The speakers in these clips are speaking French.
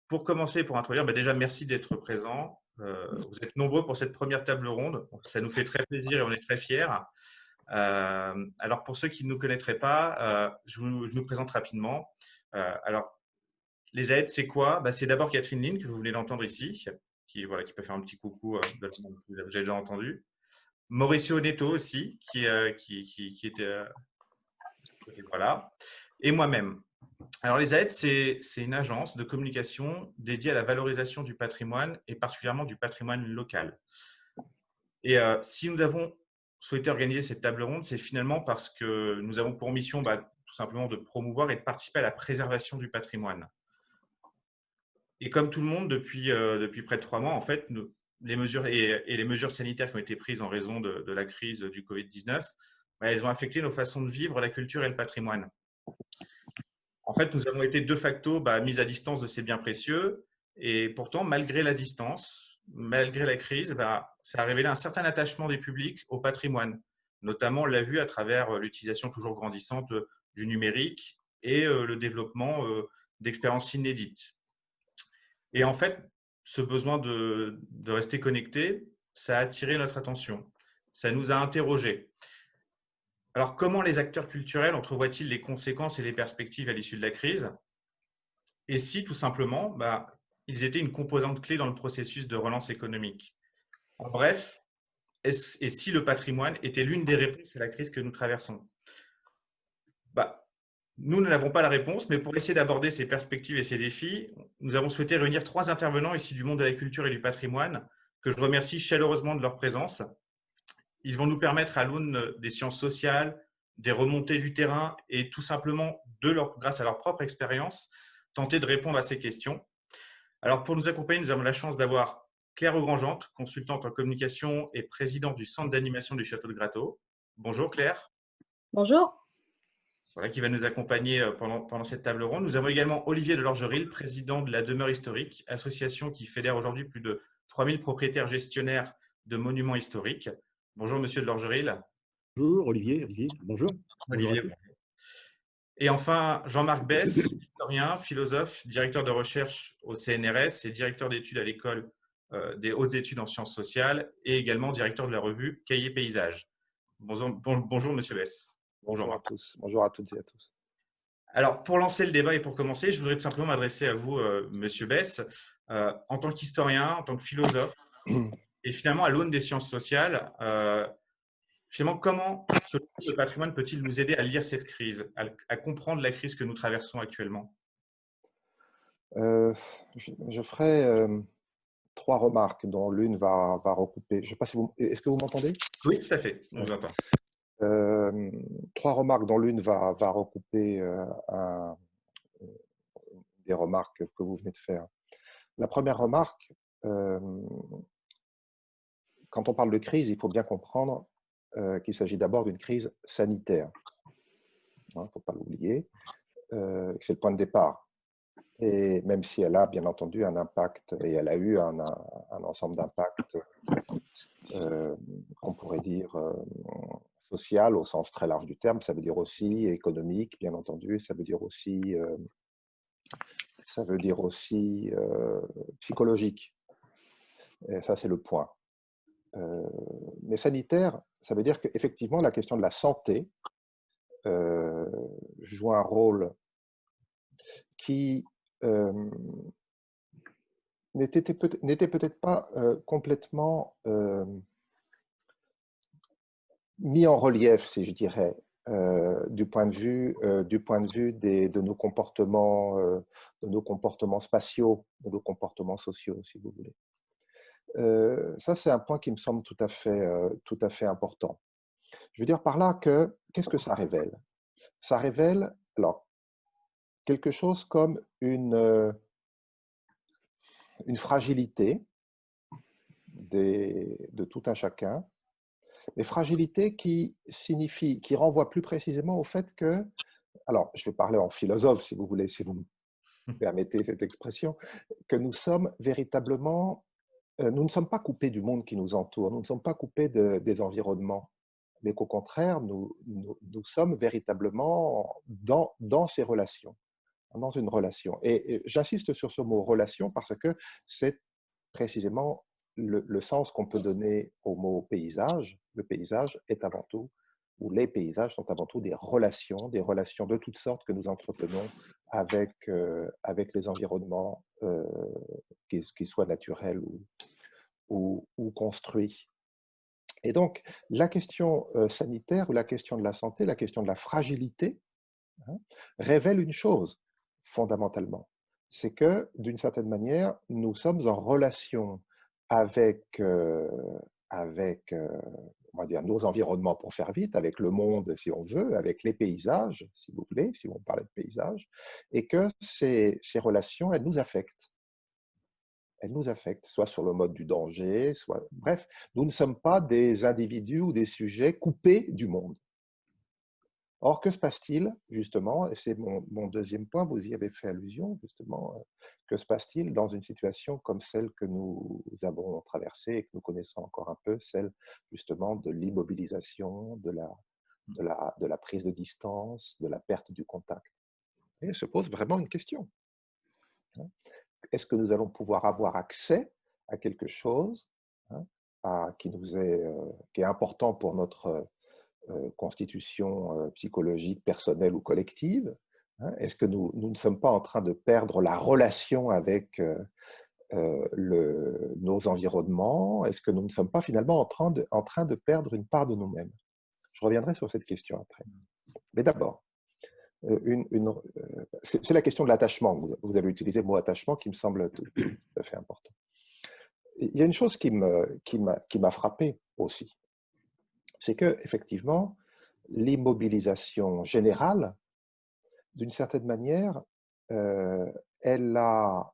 pour commencer, pour introduire, déjà merci d'être présent. Vous êtes nombreux pour cette première table ronde. Ça nous fait très plaisir et on est très fiers. Alors pour ceux qui ne nous connaîtraient pas, je nous présente rapidement. Alors les AED, c'est quoi? C'est d'abord Catherine Lin, que vous venez d'entendre ici, qui peut faire un petit coucou, vous avez déjà entendu. Mauricio Neto aussi, qui était, voilà. Et moi-même. Alors les AED, c'est une agence de communication dédiée à la valorisation du patrimoine et particulièrement du patrimoine local. Et si nous avons souhaité organiser cette table ronde, c'est finalement parce que nous avons pour mission tout simplement de promouvoir et de participer à la préservation du patrimoine. Et comme tout le monde, depuis près de 3 mois, en fait, les mesures et les mesures sanitaires qui ont été prises en raison de la crise du Covid-19, elles ont affecté nos façons de vivre la culture et le patrimoine. En fait, nous avons été de facto mis à distance de ces biens précieux. Et pourtant, malgré la distance, malgré la crise, ça a révélé un certain attachement des publics au patrimoine. Notamment, on l'a vu à travers l'utilisation toujours grandissante du numérique et le développement d'expériences inédites. Et en fait, ce besoin de rester connecté, ça a attiré notre attention. Ça nous a interrogés. Alors, comment les acteurs culturels entrevoient-ils les conséquences et les perspectives à l'issue de la crise? Et si, tout simplement, ils étaient une composante clé dans le processus de relance économique? En bref, et si le patrimoine était l'une des réponses à la crise que nous traversons? Nous n'avons pas la réponse, mais pour essayer d'aborder ces perspectives et ces défis, nous avons souhaité réunir 3 intervenants ici du monde de la culture et du patrimoine, que je remercie chaleureusement de leur présence. Ils vont nous permettre, à l'aune des sciences sociales, des remontées du terrain et tout simplement, grâce à leur propre expérience, tenter de répondre à ces questions. Alors, pour nous accompagner, nous avons la chance d'avoir Claire Augrangeante, consultante en communication et présidente du centre d'animation du Château de Gratteau. Bonjour Claire. Bonjour. Voilà, qui va nous accompagner pendant cette table ronde. Nous avons également Olivier Delorgeril, président de la Demeure historique, association qui fédère aujourd'hui plus de 3000 propriétaires gestionnaires de monuments historiques. Bonjour Monsieur Delorgeril. Bonjour Olivier, bonjour. Bonjour à Olivier. tous. Et enfin, Jean-Marc Besse, historien, philosophe, directeur de recherche au CNRS et directeur d'études à l'école des hautes études en sciences sociales et également directeur de la revue Cahiers Paysages. Bonjour Monsieur Besse. Bonjour à tous. Bonjour à toutes et à tous. Alors, pour lancer le débat et pour commencer, je voudrais tout simplement m'adresser à vous, Monsieur Besse, en tant qu'historien, en tant que philosophe, et finalement à l'aune des sciences sociales. Finalement, comment le patrimoine peut-il nous aider à lire cette crise, à comprendre la crise que nous traversons actuellement? Je ferai 3 remarques dont l'une va recouper. Je sais pas si vous. Est-ce que vous m'entendez? Oui, tout à fait. On Ouais. vous entend. 3 remarques dont l'une va recouper des remarques que vous venez de faire. La première remarque, quand on parle de crise, il faut bien comprendre qu'il s'agit d'abord d'une crise sanitaire. Il ne faut pas l'oublier. C'est le point de départ. Et même si elle a bien entendu un impact, et elle a eu un ensemble d'impacts qu'on pourrait dire social au sens très large du terme, ça veut dire aussi économique, bien entendu, ça veut dire aussi psychologique. Et ça, c'est le point. Mais sanitaire, ça veut dire qu'effectivement, la question de la santé joue un rôle qui n'était peut-être pas complètement mis en relief, si je dirais, du point de vue de nos comportements spatiaux, de nos comportements sociaux, si vous voulez. Ça, c'est un point qui me semble tout à fait important. Je veux dire par là que, qu'est-ce que ça révèle? Ça révèle, alors, quelque chose comme une fragilité de tout un chacun, mais fragilité qui renvoie plus précisément au fait que, alors je vais parler en philosophe si vous voulez, si vous me permettez cette expression, que nous sommes véritablement, nous ne sommes pas coupés du monde qui nous entoure, nous ne sommes pas coupés des environnements, mais qu'au contraire, nous sommes véritablement dans ces relations. dans une relation. Et j'insiste sur ce mot relation parce que c'est précisément le sens qu'on peut donner au mot paysage. Le paysage est avant tout, ou les paysages sont avant tout des relations de toutes sortes que nous entretenons avec les environnements, qu'ils soient naturels ou construits. Et donc, la question sanitaire ou la question de la santé, la question de la fragilité, hein, révèle une chose fondamentalement, c'est que d'une certaine manière, nous sommes en relation avec, on va dire, nos environnements pour faire vite, avec le monde si on veut, avec les paysages, si vous voulez, si on parlait de paysages, et que ces relations, elles nous affectent. Elles nous affectent, soit sur le mode du danger, soit... Bref, nous ne sommes pas des individus ou des sujets coupés du monde. Or, que se passe-t-il, justement, et c'est mon deuxième point, vous y avez fait allusion, justement, que se passe-t-il dans une situation comme celle que nous avons traversée et que nous connaissons encore un peu, celle, justement, de l'immobilisation, de la prise de distance, de la perte du contact. Et se pose vraiment une question. Hein. Est-ce que nous allons pouvoir avoir accès à quelque chose, hein, qui est important pour notre constitution psychologique, personnelle ou collective, hein? Est-ce que nous ne sommes pas en train de perdre la relation avec nos environnements? Est-ce que nous ne sommes pas finalement en train de perdre une part de nous-mêmes? Je reviendrai sur cette question après. Mais d'abord, c'est la question de l'attachement. Vous avez utilisé le mot attachement qui me semble tout à fait important. Il y a une chose qui m'a frappé aussi, c'est que effectivement, l'immobilisation générale, d'une certaine manière, elle a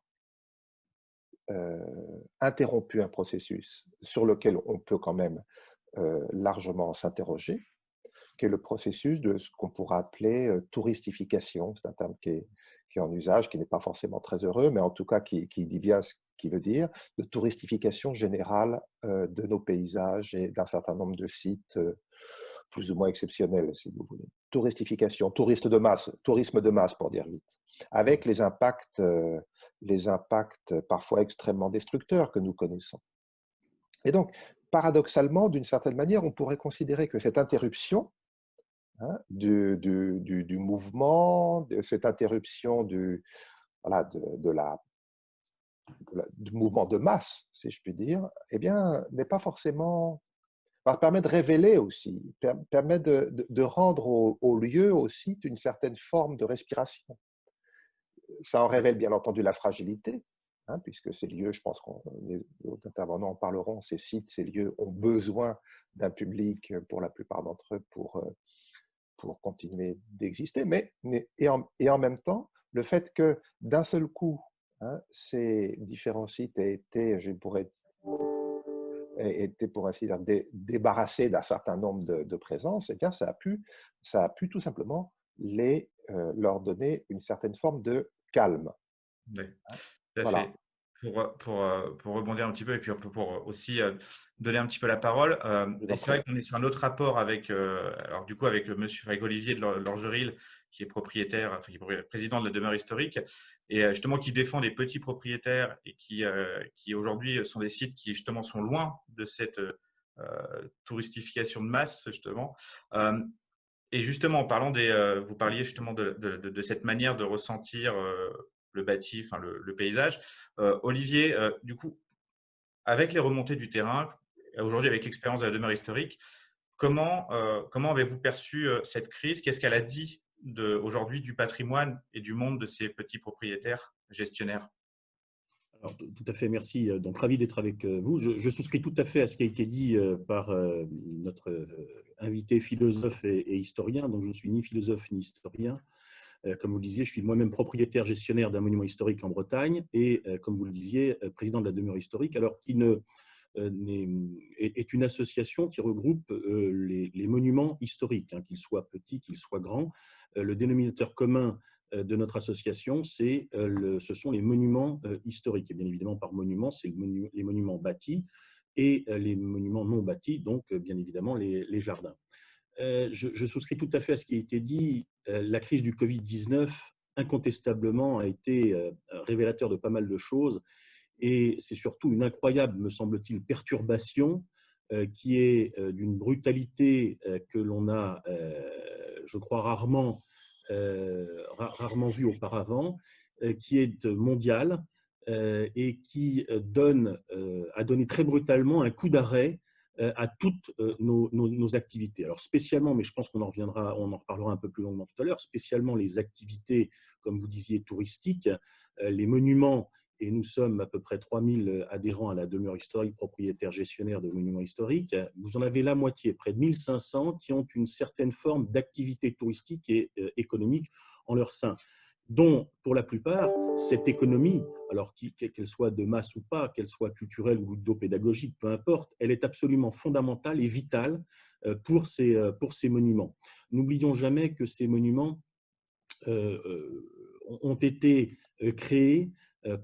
interrompu un processus sur lequel on peut quand même largement s'interroger, qui est le processus de ce qu'on pourrait appeler touristification. C'est un terme qui est en usage, qui n'est pas forcément très heureux, mais en tout cas qui dit bien ce qu'il veut dire, de touristification générale de nos paysages et d'un certain nombre de sites plus ou moins exceptionnels, si vous voulez. Touristification, tourisme de masse pour dire vite, avec les impacts parfois extrêmement destructeurs que nous connaissons. Et donc, paradoxalement, d'une certaine manière, on pourrait considérer que cette interruption, hein, du mouvement, de cette interruption voilà, du mouvement de masse, si je puis dire, eh bien, n'est pas forcément... permet de révéler aussi, permet de rendre au lieu aussi une certaine forme de respiration. Ça en révèle bien entendu la fragilité, hein, puisque ces lieux, je pense que les autres intervenants en parleront, ces sites, ces lieux ont besoin d'un public pour la plupart d'entre eux pour continuer d'exister, et en même temps, le fait que d'un seul coup, hein, ces différents sites aient été, étaient pour ainsi dire, débarrassés d'un certain nombre de présences, eh bien, ça a pu tout simplement leur donner une certaine forme de calme. Oui, tout à Voilà. fait. Pour rebondir un petit peu et puis pour aussi donner un petit peu la parole, Je vous et en c'est vrai prie. qu'on est sur un autre rapport avec, alors du coup avec monsieur, avec Olivier de Lorgeril, qui est propriétaire, enfin, qui est président de la demeure historique, et justement qui défend des petits propriétaires et qui aujourd'hui sont des sites qui justement sont loin de cette touristification de masse justement. Et justement, en parlant vous parliez justement de cette manière de ressentir le bâti, enfin le paysage. Olivier, du coup, avec les remontées du terrain, aujourd'hui avec l'expérience de la demeure historique, comment avez-vous perçu cette crise? Qu'est-ce qu'elle a dit aujourd'hui du patrimoine et du monde de ces petits propriétaires gestionnaires? Alors, tout à fait, merci. Donc, ravi d'être avec vous. Je souscris tout à fait à ce qui a été dit par notre invité philosophe et historien. Donc, je ne suis ni philosophe ni historien. Comme vous le disiez, je suis moi-même propriétaire gestionnaire d'un monument historique en Bretagne et, comme vous le disiez, président de la demeure historique, alors qui est une association qui regroupe les monuments historiques, hein, qu'ils soient petits, qu'ils soient grands. Le dénominateur commun de notre association, ce sont les monuments historiques. Et bien évidemment, par monument, c'est les monuments bâtis et les monuments non bâtis, donc bien évidemment les jardins. Je souscris tout à fait à ce qui a été dit. La crise du Covid-19 incontestablement a été révélateur de pas mal de choses. Et c'est surtout une incroyable, me semble-t-il, perturbation qui est d'une brutalité que l'on a, je crois, rarement vue auparavant, qui est mondiale et qui a donné très brutalement un coup d'arrêt à toutes nos activités. Alors spécialement, mais je pense qu'on en reviendra, on en reparlera un peu plus longuement tout à l'heure, spécialement les activités, comme vous disiez, touristiques, les monuments, et nous sommes à peu près 3000 adhérents à la demeure historique, propriétaire gestionnaire de monuments historiques. Vous en avez la moitié, près de 1500, qui ont une certaine forme d'activité touristique et économique en leur sein, dont, pour la plupart, cette économie, alors qu'elle soit de masse ou pas, qu'elle soit culturelle ou pédagogique, peu importe, elle est absolument fondamentale et vitale pour ces monuments. N'oublions jamais que ces monuments ont été créés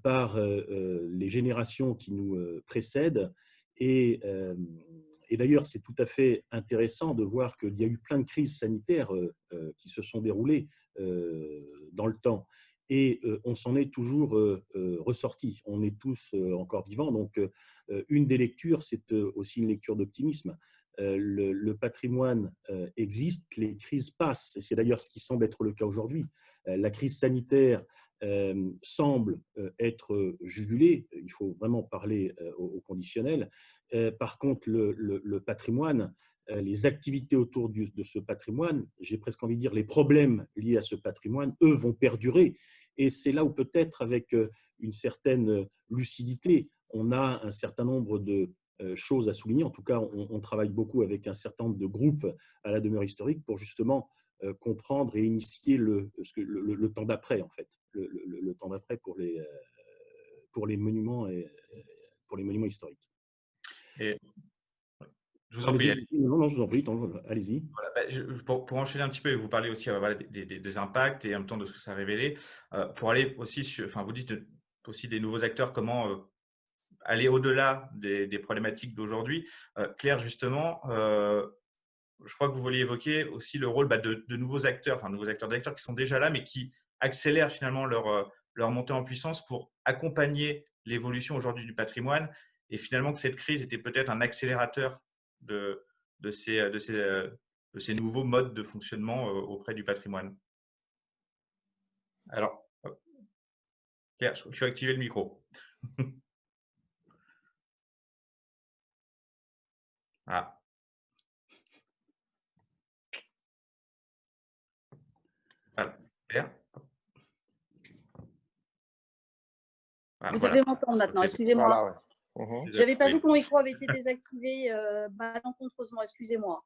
par les générations qui nous précèdent. Et d'ailleurs, c'est tout à fait intéressant de voir qu'il y a eu plein de crises sanitaires qui se sont déroulées dans le temps. Et on s'en est toujours ressorti. On est tous encore vivants. Donc, une des lectures, c'est aussi une lecture d'optimisme. Le patrimoine existe, les crises passent. Et c'est d'ailleurs ce qui semble être le cas aujourd'hui. La crise sanitaire semble être jugulée. Il faut vraiment parler au conditionnel. Par contre, le patrimoine, les activités autour de ce patrimoine, j'ai presque envie de dire les problèmes liés à ce patrimoine, eux, vont perdurer. Et c'est là où peut-être, avec une certaine lucidité, on a un certain nombre de choses à souligner. En tout cas, on travaille beaucoup avec un certain nombre de groupes à la demeure historique pour justement comprendre et initier le temps d'après, en fait, le temps d'après pour les monuments historiques. Et je vous en prie. Non, je vous en prie, allez-y. Voilà, pour enchaîner un petit peu et vous parler aussi voilà, des impacts et en même temps de ce que ça a révélé, pour aller aussi sur, enfin, vous dites aussi des nouveaux acteurs, comment aller au-delà des problématiques d'aujourd'hui. Claire, justement, je crois que vous vouliez évoquer aussi le rôle de nouveaux acteurs, enfin nouveaux acteurs qui sont déjà là, mais qui accélèrent finalement leur montée en puissance pour accompagner l'évolution aujourd'hui du patrimoine, et finalement que cette crise était peut-être un accélérateur de ces nouveaux modes de fonctionnement auprès du patrimoine. Alors, Claire, je crois qu'il faut activer le micro. Ah. Voilà. Claire. Vous devez m'entendre maintenant, excusez-moi. Voilà, ouais. Je n'avais pas vu que mon micro avait été désactivé malencontreusement, excusez-moi.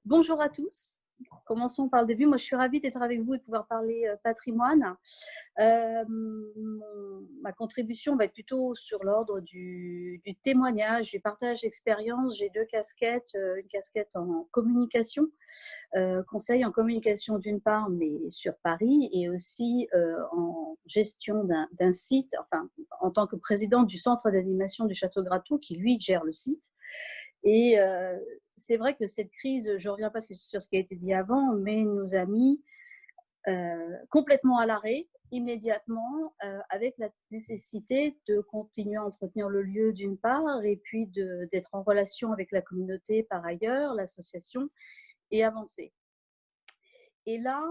Bonjour à tous. Commençons par le début. Moi, je suis ravie d'être avec vous et de pouvoir parler patrimoine. Ma contribution va être plutôt sur l'ordre du témoignage, du partage d'expérience. J'ai deux casquettes, une casquette en communication, conseil en communication d'une part, mais sur Paris, et aussi en gestion d'un site, enfin, en tant que présidente du centre d'animation du Château Gratou, qui lui gère le site. Et c'est vrai que cette crise, je ne reviens pas sur ce qui a été dit avant, mais nous a mis complètement à l'arrêt immédiatement, avec la nécessité de continuer à entretenir le lieu d'une part, et puis d'être en relation avec la communauté par ailleurs, l'association, et avancer. Et là,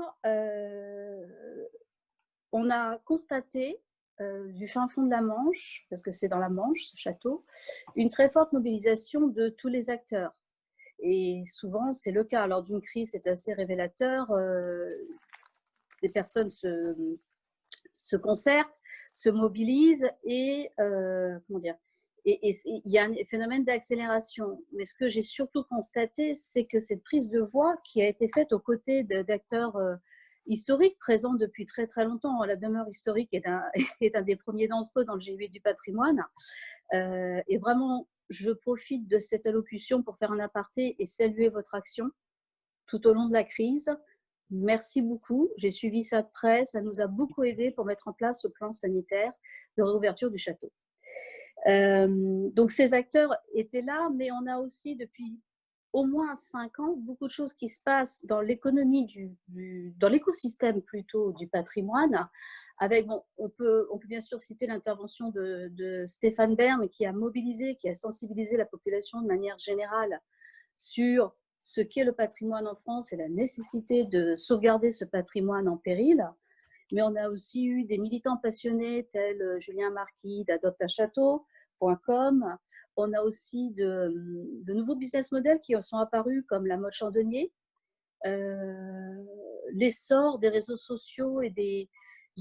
on a constaté du fin fond de la Manche, parce que c'est dans la Manche ce château, une très forte mobilisation de tous les acteurs. Et souvent, c'est le cas. Lors d'une crise, c'est assez révélateur. Des personnes se concertent, se mobilisent et, il y a un phénomène d'accélération. Mais ce que j'ai surtout constaté, c'est que cette prise de voix qui a été faite aux côtés d'acteurs historiques présents depuis très très longtemps, la demeure historique est un des premiers d'entre eux dans le G8 du patrimoine, et vraiment, je profite de cette allocution pour faire un aparté et saluer votre action tout au long de la crise. Merci beaucoup. J'ai suivi ça de près. Ça nous a beaucoup aidé pour mettre en place ce plan sanitaire de réouverture du château. Donc, ces acteurs étaient là, mais on a aussi, depuis au moins 5 ans, beaucoup de choses qui se passent dans l'économie, dans l'écosystème plutôt du patrimoine. Avec, bon, on peut bien sûr citer l'intervention de Stéphane Bern qui a mobilisé, qui a sensibilisé la population de manière générale sur ce qu'est le patrimoine en France et la nécessité de sauvegarder ce patrimoine en péril. Mais on a aussi eu des militants passionnés tels Julien Marquis d'adopteunchâteau.com. On a aussi de nouveaux business models qui sont apparus comme la mode chandonnier. L'essor des réseaux sociaux et des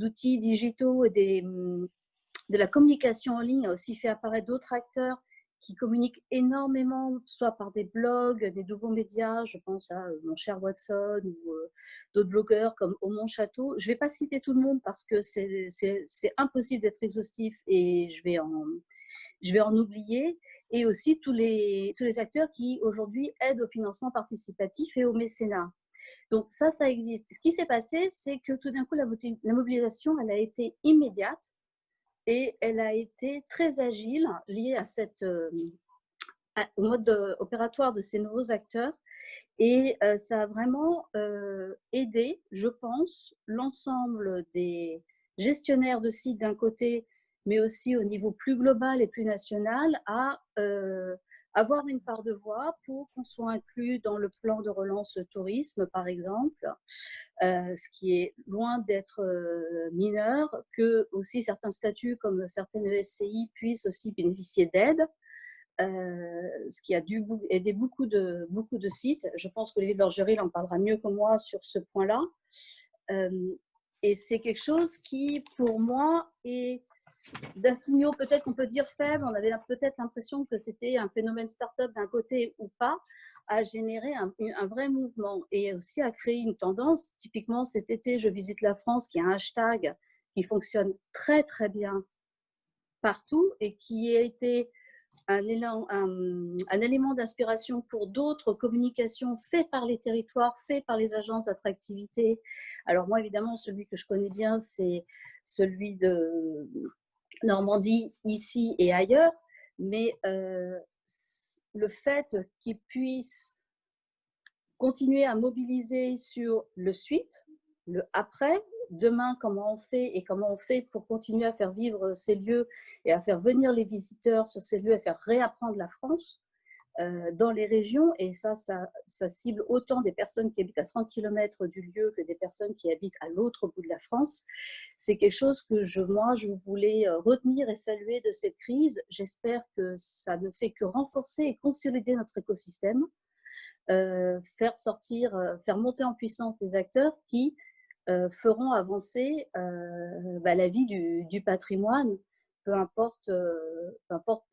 outils digitaux et de la communication en ligne a aussi fait apparaître d'autres acteurs qui communiquent énormément, soit par des blogs, des nouveaux médias, je pense à mon cher Watson ou d'autres blogueurs comme Aumont Château. Je ne vais pas citer tout le monde parce que c'est impossible d'être exhaustif et je vais en oublier. Et aussi tous les acteurs qui aujourd'hui aident au financement participatif et au mécénat. Donc ça existe. Ce qui s'est passé, c'est que tout d'un coup, la mobilisation, elle a été immédiate et elle a été très agile, liée à au mode opératoire de ces nouveaux acteurs. Et ça a vraiment aidé, je pense, l'ensemble des gestionnaires de sites d'un côté, mais aussi au niveau plus global et plus national, à avoir une part de voix pour qu'on soit inclus dans le plan de relance tourisme, par exemple, ce qui est loin d'être mineur, que aussi certains statuts comme certaines ESCI puissent aussi bénéficier d'aide. Ce qui a dû aider beaucoup de sites. Je pense qu'Olivier Bergeril en parlera mieux que moi sur ce point-là. Et c'est quelque chose qui, pour moi, est d'un signal peut-être qu'on peut dire faible. On avait peut-être l'impression que c'était un phénomène start-up d'un côté ou pas, à générer un vrai mouvement et aussi à créer une tendance. Typiquement, cet été, je visite la France, qui a un hashtag qui fonctionne très, très bien partout et qui a été un élément d'inspiration pour d'autres communications faites par les territoires, faites par les agences d'attractivité. Alors moi, évidemment, celui que je connais bien, c'est celui de Normandie, ici et ailleurs, mais le fait qu'ils puissent continuer à mobiliser sur le suite, le après, demain, comment on fait et comment on fait pour continuer à faire vivre ces lieux et à faire venir les visiteurs sur ces lieux, à faire réapprendre la France dans les régions. Et ça cible autant des personnes qui habitent à 30 km du lieu que des personnes qui habitent à l'autre bout de la France. C'est quelque chose que moi, je voulais retenir et saluer de cette crise. J'espère que ça ne fait que renforcer et consolider notre écosystème, faire monter en puissance des acteurs qui feront avancer la vie du patrimoine, peu importe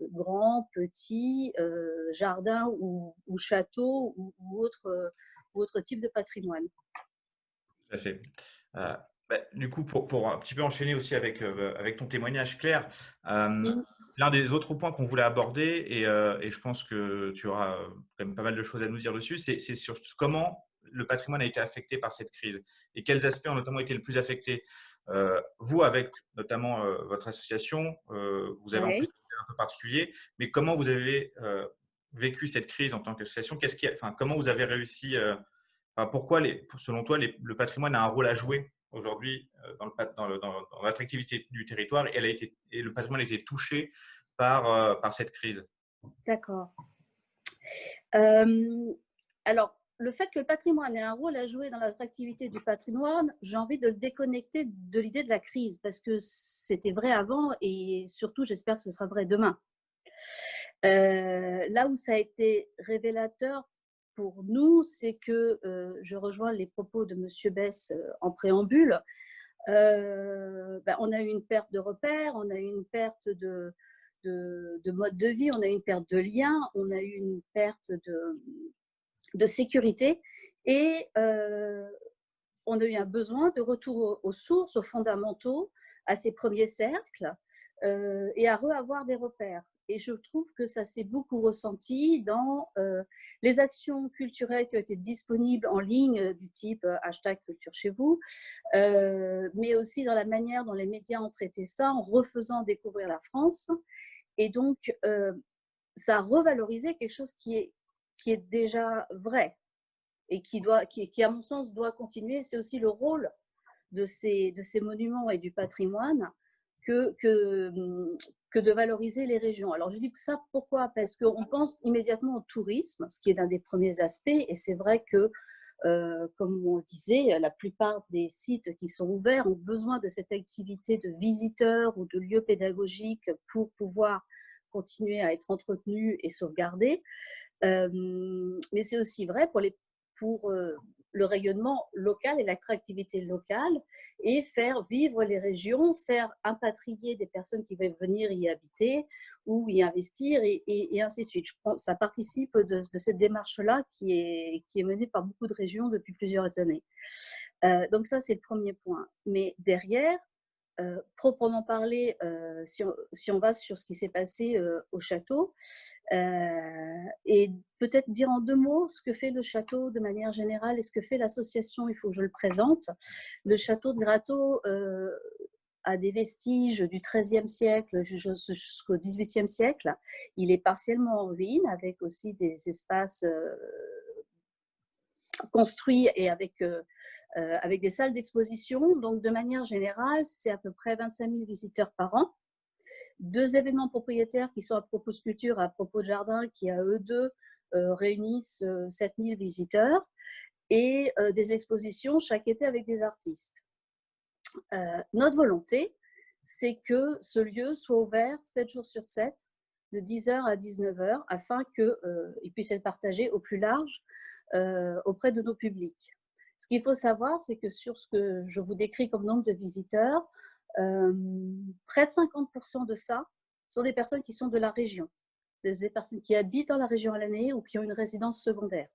grand, petit, jardin ou château ou autre type de patrimoine. Tout à fait. Du coup, pour un petit peu enchaîner aussi avec ton témoignage, Claire, l'un des autres points qu'on voulait aborder, et je pense que tu auras quand même pas mal de choses à nous dire dessus, c'est sur comment le patrimoine a été affecté par cette crise et quels aspects ont notamment été le plus affectés. Vous, avec notamment votre association, vous avez en plus un peu particulier, mais comment vous avez vécu cette crise en tant qu'association? Comment vous avez réussi pourquoi, selon toi, le patrimoine a un rôle à jouer aujourd'hui dans l'attractivité du territoire et le patrimoine a été touché par cette crise? D'accord. Alors, le fait que le patrimoine ait un rôle à jouer dans l'attractivité du patrimoine, j'ai envie de le déconnecter de l'idée de la crise parce que c'était vrai avant et surtout, j'espère que ce sera vrai demain. Là où ça a été révélateur pour nous, c'est que je rejoins les propos de M. Besse en préambule. On a eu une perte de repères, on a eu une perte de mode de vie, on a eu une perte de liens, on a eu une perte de sécurité et on a eu un besoin de retour aux sources, aux fondamentaux, à ces premiers cercles et à avoir des repères. Et je trouve que ça s'est beaucoup ressenti dans les actions culturelles qui ont été disponibles en ligne du type hashtag culture chez vous, mais aussi dans la manière dont les médias ont traité ça en refaisant découvrir la France. Et donc, ça a revalorisé quelque chose qui qui est déjà vrai et qui, à mon sens, doit continuer. C'est aussi le rôle de ces monuments et du patrimoine que de valoriser les régions. Alors, je dis ça pourquoi? Parce qu'on pense immédiatement au tourisme, ce qui est l'un des premiers aspects, et c'est vrai que, comme on le disait, la plupart des sites qui sont ouverts ont besoin de cette activité de visiteurs ou de lieux pédagogiques pour pouvoir continuer à être entretenus et sauvegardés. Mais c'est aussi vrai pour le rayonnement local et l'attractivité locale, et faire vivre les régions, faire impatrier des personnes qui veulent venir y habiter ou y investir, et ainsi de suite. Je pense que ça participe de cette démarche-là qui est menée par beaucoup de régions depuis plusieurs années. Donc ça, c'est le premier point. Mais derrière, proprement parler, si on va sur ce qui s'est passé au château, et peut-être dire en 2 mots ce que fait le château de manière générale et ce que fait l'association, il faut que je le présente. Le château de Grato a des vestiges du XIIIe siècle jusqu'au XVIIIe siècle. Il est partiellement en ruine, avec aussi des espaces construits et avec des salles d'exposition. Donc, de manière générale, c'est à peu près 25 000 visiteurs par an. 2 événements propriétaires qui sont à propos sculpture, à propos de jardin, qui à eux deux réunissent 7 000 visiteurs, et des expositions chaque été avec des artistes. Notre volonté, c'est que ce lieu soit ouvert 7 jours sur 7, de 10h à 19h, afin qu'il puisse être partagé au plus large auprès de nos publics. Ce qu'il faut savoir, c'est que sur ce que je vous décris comme nombre de visiteurs, près de 50% de ça sont des personnes qui sont de la région, des personnes qui habitent dans la région à l'année ou qui ont une résidence secondaire.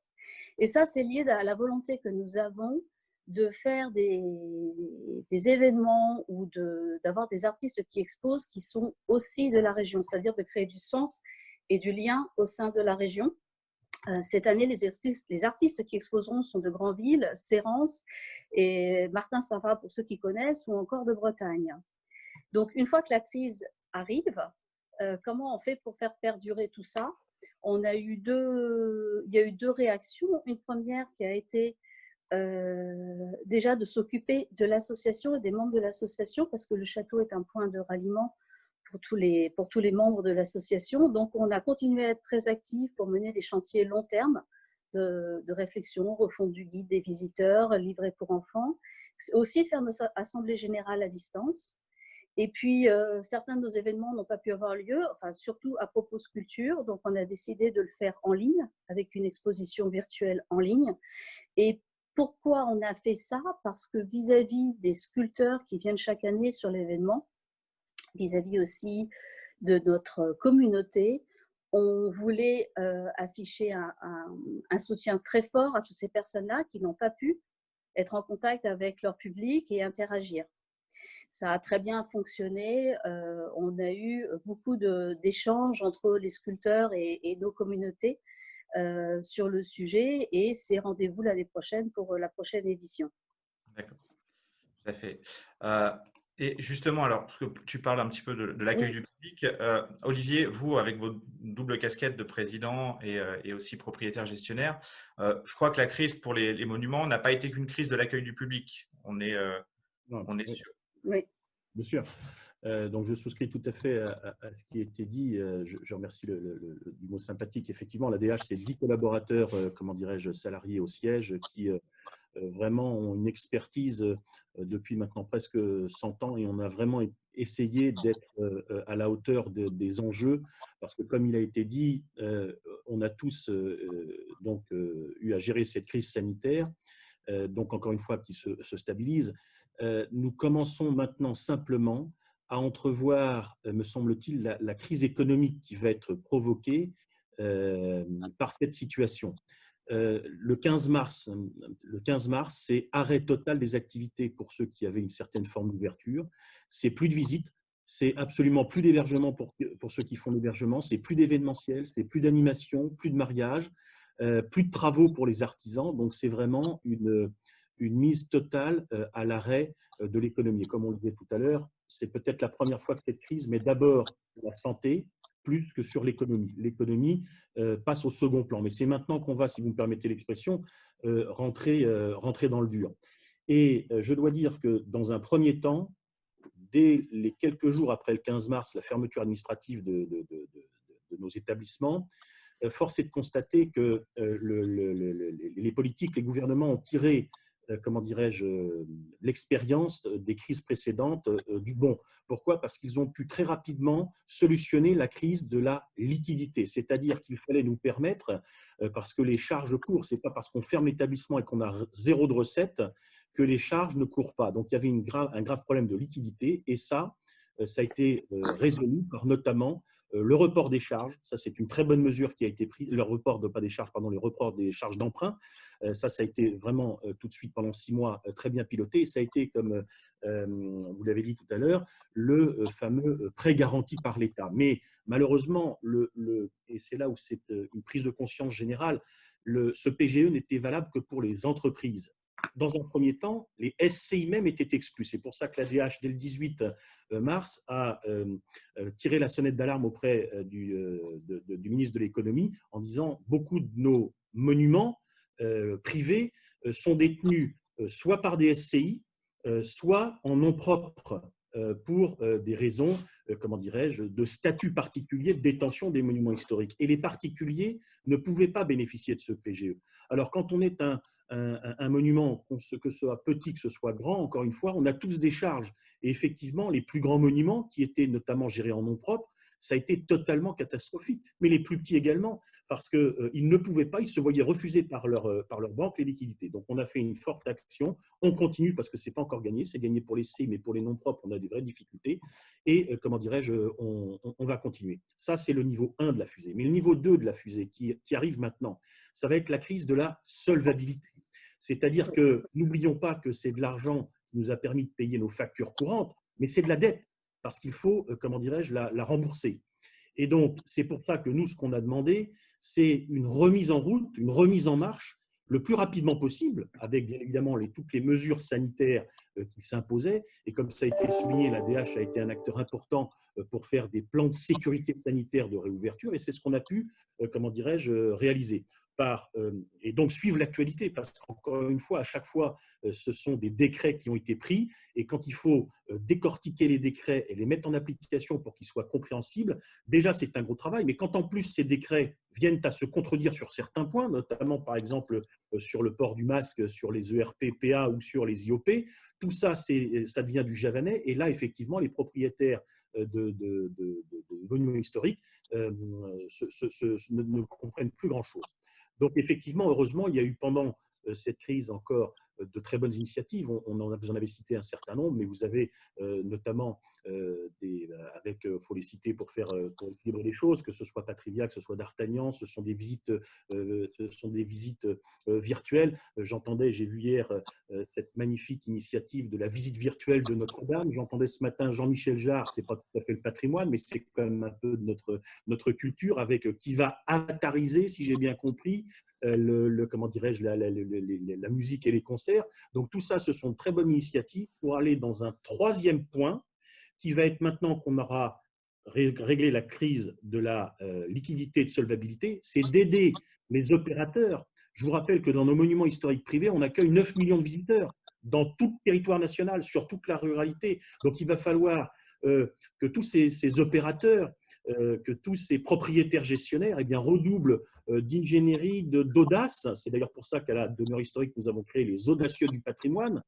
Et ça, c'est lié à la volonté que nous avons de faire des événements ou d'avoir des artistes qui exposent qui sont aussi de la région, c'est-à-dire de créer du sens et du lien au sein de la région. Cette année, les artistes qui exposeront sont de Granville, Sérence et Martin-Sava, pour ceux qui connaissent, ou encore de Bretagne. Donc, une fois que la crise arrive, comment on fait pour faire perdurer tout ça? Il y a eu 2 réactions. Une première qui a été déjà de s'occuper de l'association et des membres de l'association, parce que le château est un point de ralliement pour tous les membres de l'association. Donc, on a continué à être très actifs pour mener des chantiers long terme de réflexion, refonte du guide des visiteurs, livret pour enfants. Aussi faire nos assemblées générales à distance. Et puis, certains de nos événements n'ont pas pu avoir lieu, enfin, surtout à propos sculpture. Donc, on a décidé de le faire en ligne, avec une exposition virtuelle en ligne. Et pourquoi on a fait ça? Parce que vis-à-vis des sculpteurs qui viennent chaque année sur l'événement, vis-à-vis aussi de notre communauté, on voulait afficher un soutien très fort à toutes ces personnes-là qui n'ont pas pu être en contact avec leur public et interagir. Ça a très bien fonctionné. On a eu beaucoup d'échanges entre les sculpteurs et nos communautés sur le sujet, et c'est rendez-vous l'année prochaine pour la prochaine édition. D'accord, tout à fait. Et justement, alors, parce que tu parles un petit peu de l'accueil du public, Olivier, vous, avec votre double casquette de président et aussi propriétaire gestionnaire, je crois que la crise pour les monuments n'a pas été qu'une crise de l'accueil du public. On est sûr. Oui. Bien sûr. Donc, je souscris tout à fait à ce qui a été dit. Je remercie du mot sympathique. Effectivement, l'ADH, c'est 10 collaborateurs, comment dirais-je, salariés au siège qui vraiment ont une expertise depuis maintenant presque 100 ans, et on a vraiment essayé d'être à la hauteur des enjeux, parce que, comme il a été dit, on a tous eu à gérer cette crise sanitaire, donc encore une fois qui se stabilise. Nous commençons maintenant simplement à entrevoir, me semble-t-il, la crise économique qui va être provoquée par cette situation. Le 15 mars, c'est arrêt total des activités pour ceux qui avaient une certaine forme d'ouverture. C'est plus de visites, c'est absolument plus d'hébergement pour ceux qui font l'hébergement, c'est plus d'événementiel, c'est plus d'animation, plus de mariage, plus de travaux pour les artisans. Donc, c'est vraiment une mise totale à l'arrêt de l'économie. Et comme on le disait tout à l'heure, c'est peut-être la première fois que cette crise met d'abord la santé plus que sur l'économie. L'économie passe au second plan. Mais c'est maintenant qu'on va, si vous me permettez l'expression, rentrer dans le dur. Et je dois dire que dans un premier temps, dès les quelques jours après le 15 mars, la fermeture administrative de nos établissements, force est de constater que les politiques, les gouvernements ont tiré, comment dirais-je, l'expérience des crises précédentes du bon. Pourquoi? Parce qu'ils ont pu très rapidement solutionner la crise de la liquidité. C'est-à-dire qu'il fallait nous permettre, parce que les charges courent, ce n'est pas parce qu'on ferme l'établissement et qu'on a zéro de recettes que les charges ne courent pas. Donc, il y avait un grave problème de liquidité et ça a été résolu par notamment le report des charges. Ça, c'est une très bonne mesure qui a été prise. Le report pas des charges, pardon, le report des charges d'emprunt. Ça a été vraiment tout de suite pendant 6 mois très bien piloté. Et ça a été, comme vous l'avez dit tout à l'heure, le fameux prêt garanti par l'État. Mais malheureusement, et c'est là où c'est une prise de conscience générale, ce PGE n'était valable que pour les entreprises. Dans un premier temps, les SCI même étaient exclus. C'est pour ça que l'ADH, dès le 18 mars, a tiré la sonnette d'alarme auprès du ministre de l'économie en disant beaucoup de nos monuments privés sont détenus soit par des SCI, soit en nom propre pour des raisons, comment dirais-je, de statut particulier de détention des monuments historiques. Et les particuliers ne pouvaient pas bénéficier de ce PGE. Alors, quand on est un monument, que ce soit petit, que ce soit grand, encore une fois, on a tous des charges. Et effectivement, les plus grands monuments, qui étaient notamment gérés en nom propre, ça a été totalement catastrophique. Mais les plus petits également, parce qu'ils ne pouvaient pas, ils se voyaient refuser par leur banque les liquidités. Donc, on a fait une forte action. On continue parce que ce n'est pas encore gagné. C'est gagné pour les CI, mais pour les noms propres, on a des vraies difficultés. Et, comment dirais-je, on va continuer. Ça, c'est le niveau 1 de la fusée. Mais le niveau 2 de la fusée qui arrive maintenant, ça va être la crise de la solvabilité. C'est-à-dire que n'oublions pas que c'est de l'argent qui nous a permis de payer nos factures courantes, mais c'est de la dette, parce qu'il faut, comment dirais-je, la rembourser. Et donc, c'est pour ça que nous, ce qu'on a demandé, c'est une remise en route, une remise en marche le plus rapidement possible, avec bien évidemment toutes les mesures sanitaires qui s'imposaient. Et comme ça a été souligné, l'ADH a été un acteur important pour faire des plans de sécurité sanitaire de réouverture, et c'est ce qu'on a pu, comment dirais-je, réaliser. Et donc suivre l'actualité, parce qu'encore une fois, à chaque fois, ce sont des décrets qui ont été pris, et quand il faut décortiquer les décrets et les mettre en application pour qu'ils soient compréhensibles, déjà c'est un gros travail, mais quand en plus ces décrets viennent à se contredire sur certains points, notamment par exemple sur le port du masque, sur les ERP-PA ou sur les IOP, tout ça, ça devient du javanais, et là effectivement les propriétaires de monuments historiques ne comprennent plus grand-chose. Donc, effectivement, heureusement, il y a eu pendant cette crise encore de très bonnes initiatives. Vous en avez cité un certain nombre, mais vous avez notamment, faut les citer pour équilibrer les choses, que ce soit Patrivia, que ce soit d'Artagnan, ce sont des visites virtuelles. J'ai vu hier cette magnifique initiative de la visite virtuelle de Notre-Dame. J'entendais ce matin Jean-Michel Jarre, ce n'est pas tout à fait le patrimoine, mais c'est quand même un peu de notre culture, qui va avatariser, si j'ai bien compris, comment dirais-je, la musique et les concerts. Donc tout ça, ce sont de très bonnes initiatives pour aller dans un troisième point qui va être, maintenant qu'on aura réglé la crise de la liquidité et de solvabilité, c'est d'aider les opérateurs. Je vous rappelle que dans nos monuments historiques privés, on accueille 9 millions de visiteurs dans tout le territoire national, sur toute la ruralité. Donc il va falloir que tous ces opérateurs, que tous ces propriétaires gestionnaires redoublent d'ingénierie, d'audace. C'est d'ailleurs pour ça qu'à la demeure historique, nous avons créé les audacieux du patrimoine,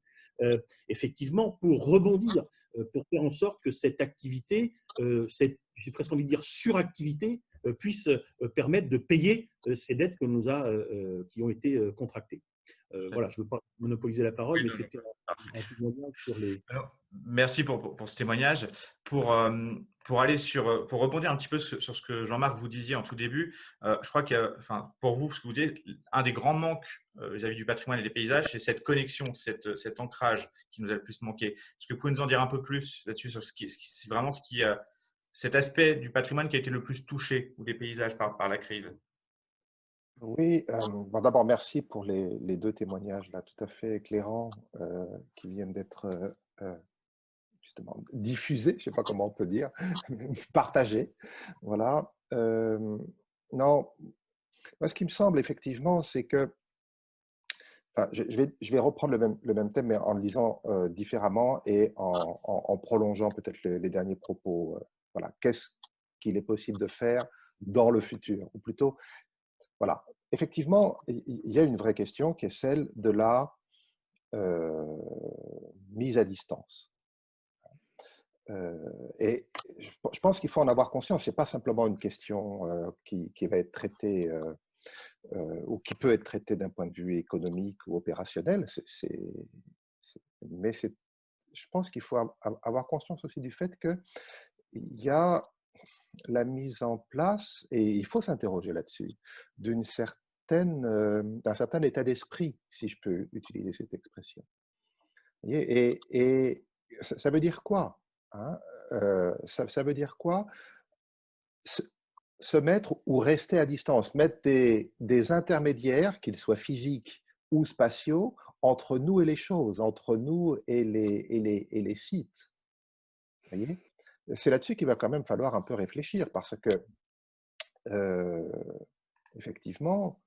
effectivement, pour rebondir, pour faire en sorte que cette activité, j'ai presque envie de dire suractivité, puisse permettre de payer ces dettes qui ont été contractées. Voilà, je ne veux pas monopoliser la parole, mais c'était un témoignage sur les… Alors, merci pour ce témoignage. Pour rebondir un petit peu sur ce que Jean-Marc vous disiez en tout début, je crois que, pour vous, ce que vous dites, un des grands manques vis-à-vis du patrimoine et des paysages, c'est cette connexion, cet ancrage qui nous a le plus manqué. Est-ce que vous pouvez nous en dire un peu plus là-dessus, sur cet aspect du patrimoine qui a été le plus touché, ou des paysages, par la crise? Oui, bon, d'abord, merci pour les deux témoignages là, tout à fait éclairants qui viennent d'être justement diffuser, je ne sais pas comment on peut dire, partager. Voilà. Non, moi, ce qui me semble effectivement, c'est que, enfin, je vais reprendre le même thème, mais en le disant différemment et en prolongeant peut-être les derniers propos. Voilà, qu'est-ce qu'il est possible de faire dans le futur? Ou plutôt, voilà, effectivement, il y a une vraie question qui est celle de la mise à distance. Et je pense qu'il faut en avoir conscience. Ce n'est pas simplement une question qui va être traitée ou qui peut être traitée d'un point de vue économique ou opérationnel. Mais je pense qu'il faut avoir conscience aussi du fait qu'il y a la mise en place, et il faut s'interroger là-dessus, d'un certain état d'esprit, si je peux utiliser cette expression. Et ça veut dire quoi, hein? Ça veut dire quoi? Se mettre ou rester à distance, mettre des intermédiaires, qu'ils soient physiques ou spatiaux, entre nous et les choses, entre nous et les sites. Vous voyez? C'est là-dessus qu'il va quand même falloir un peu réfléchir, parce que, effectivement,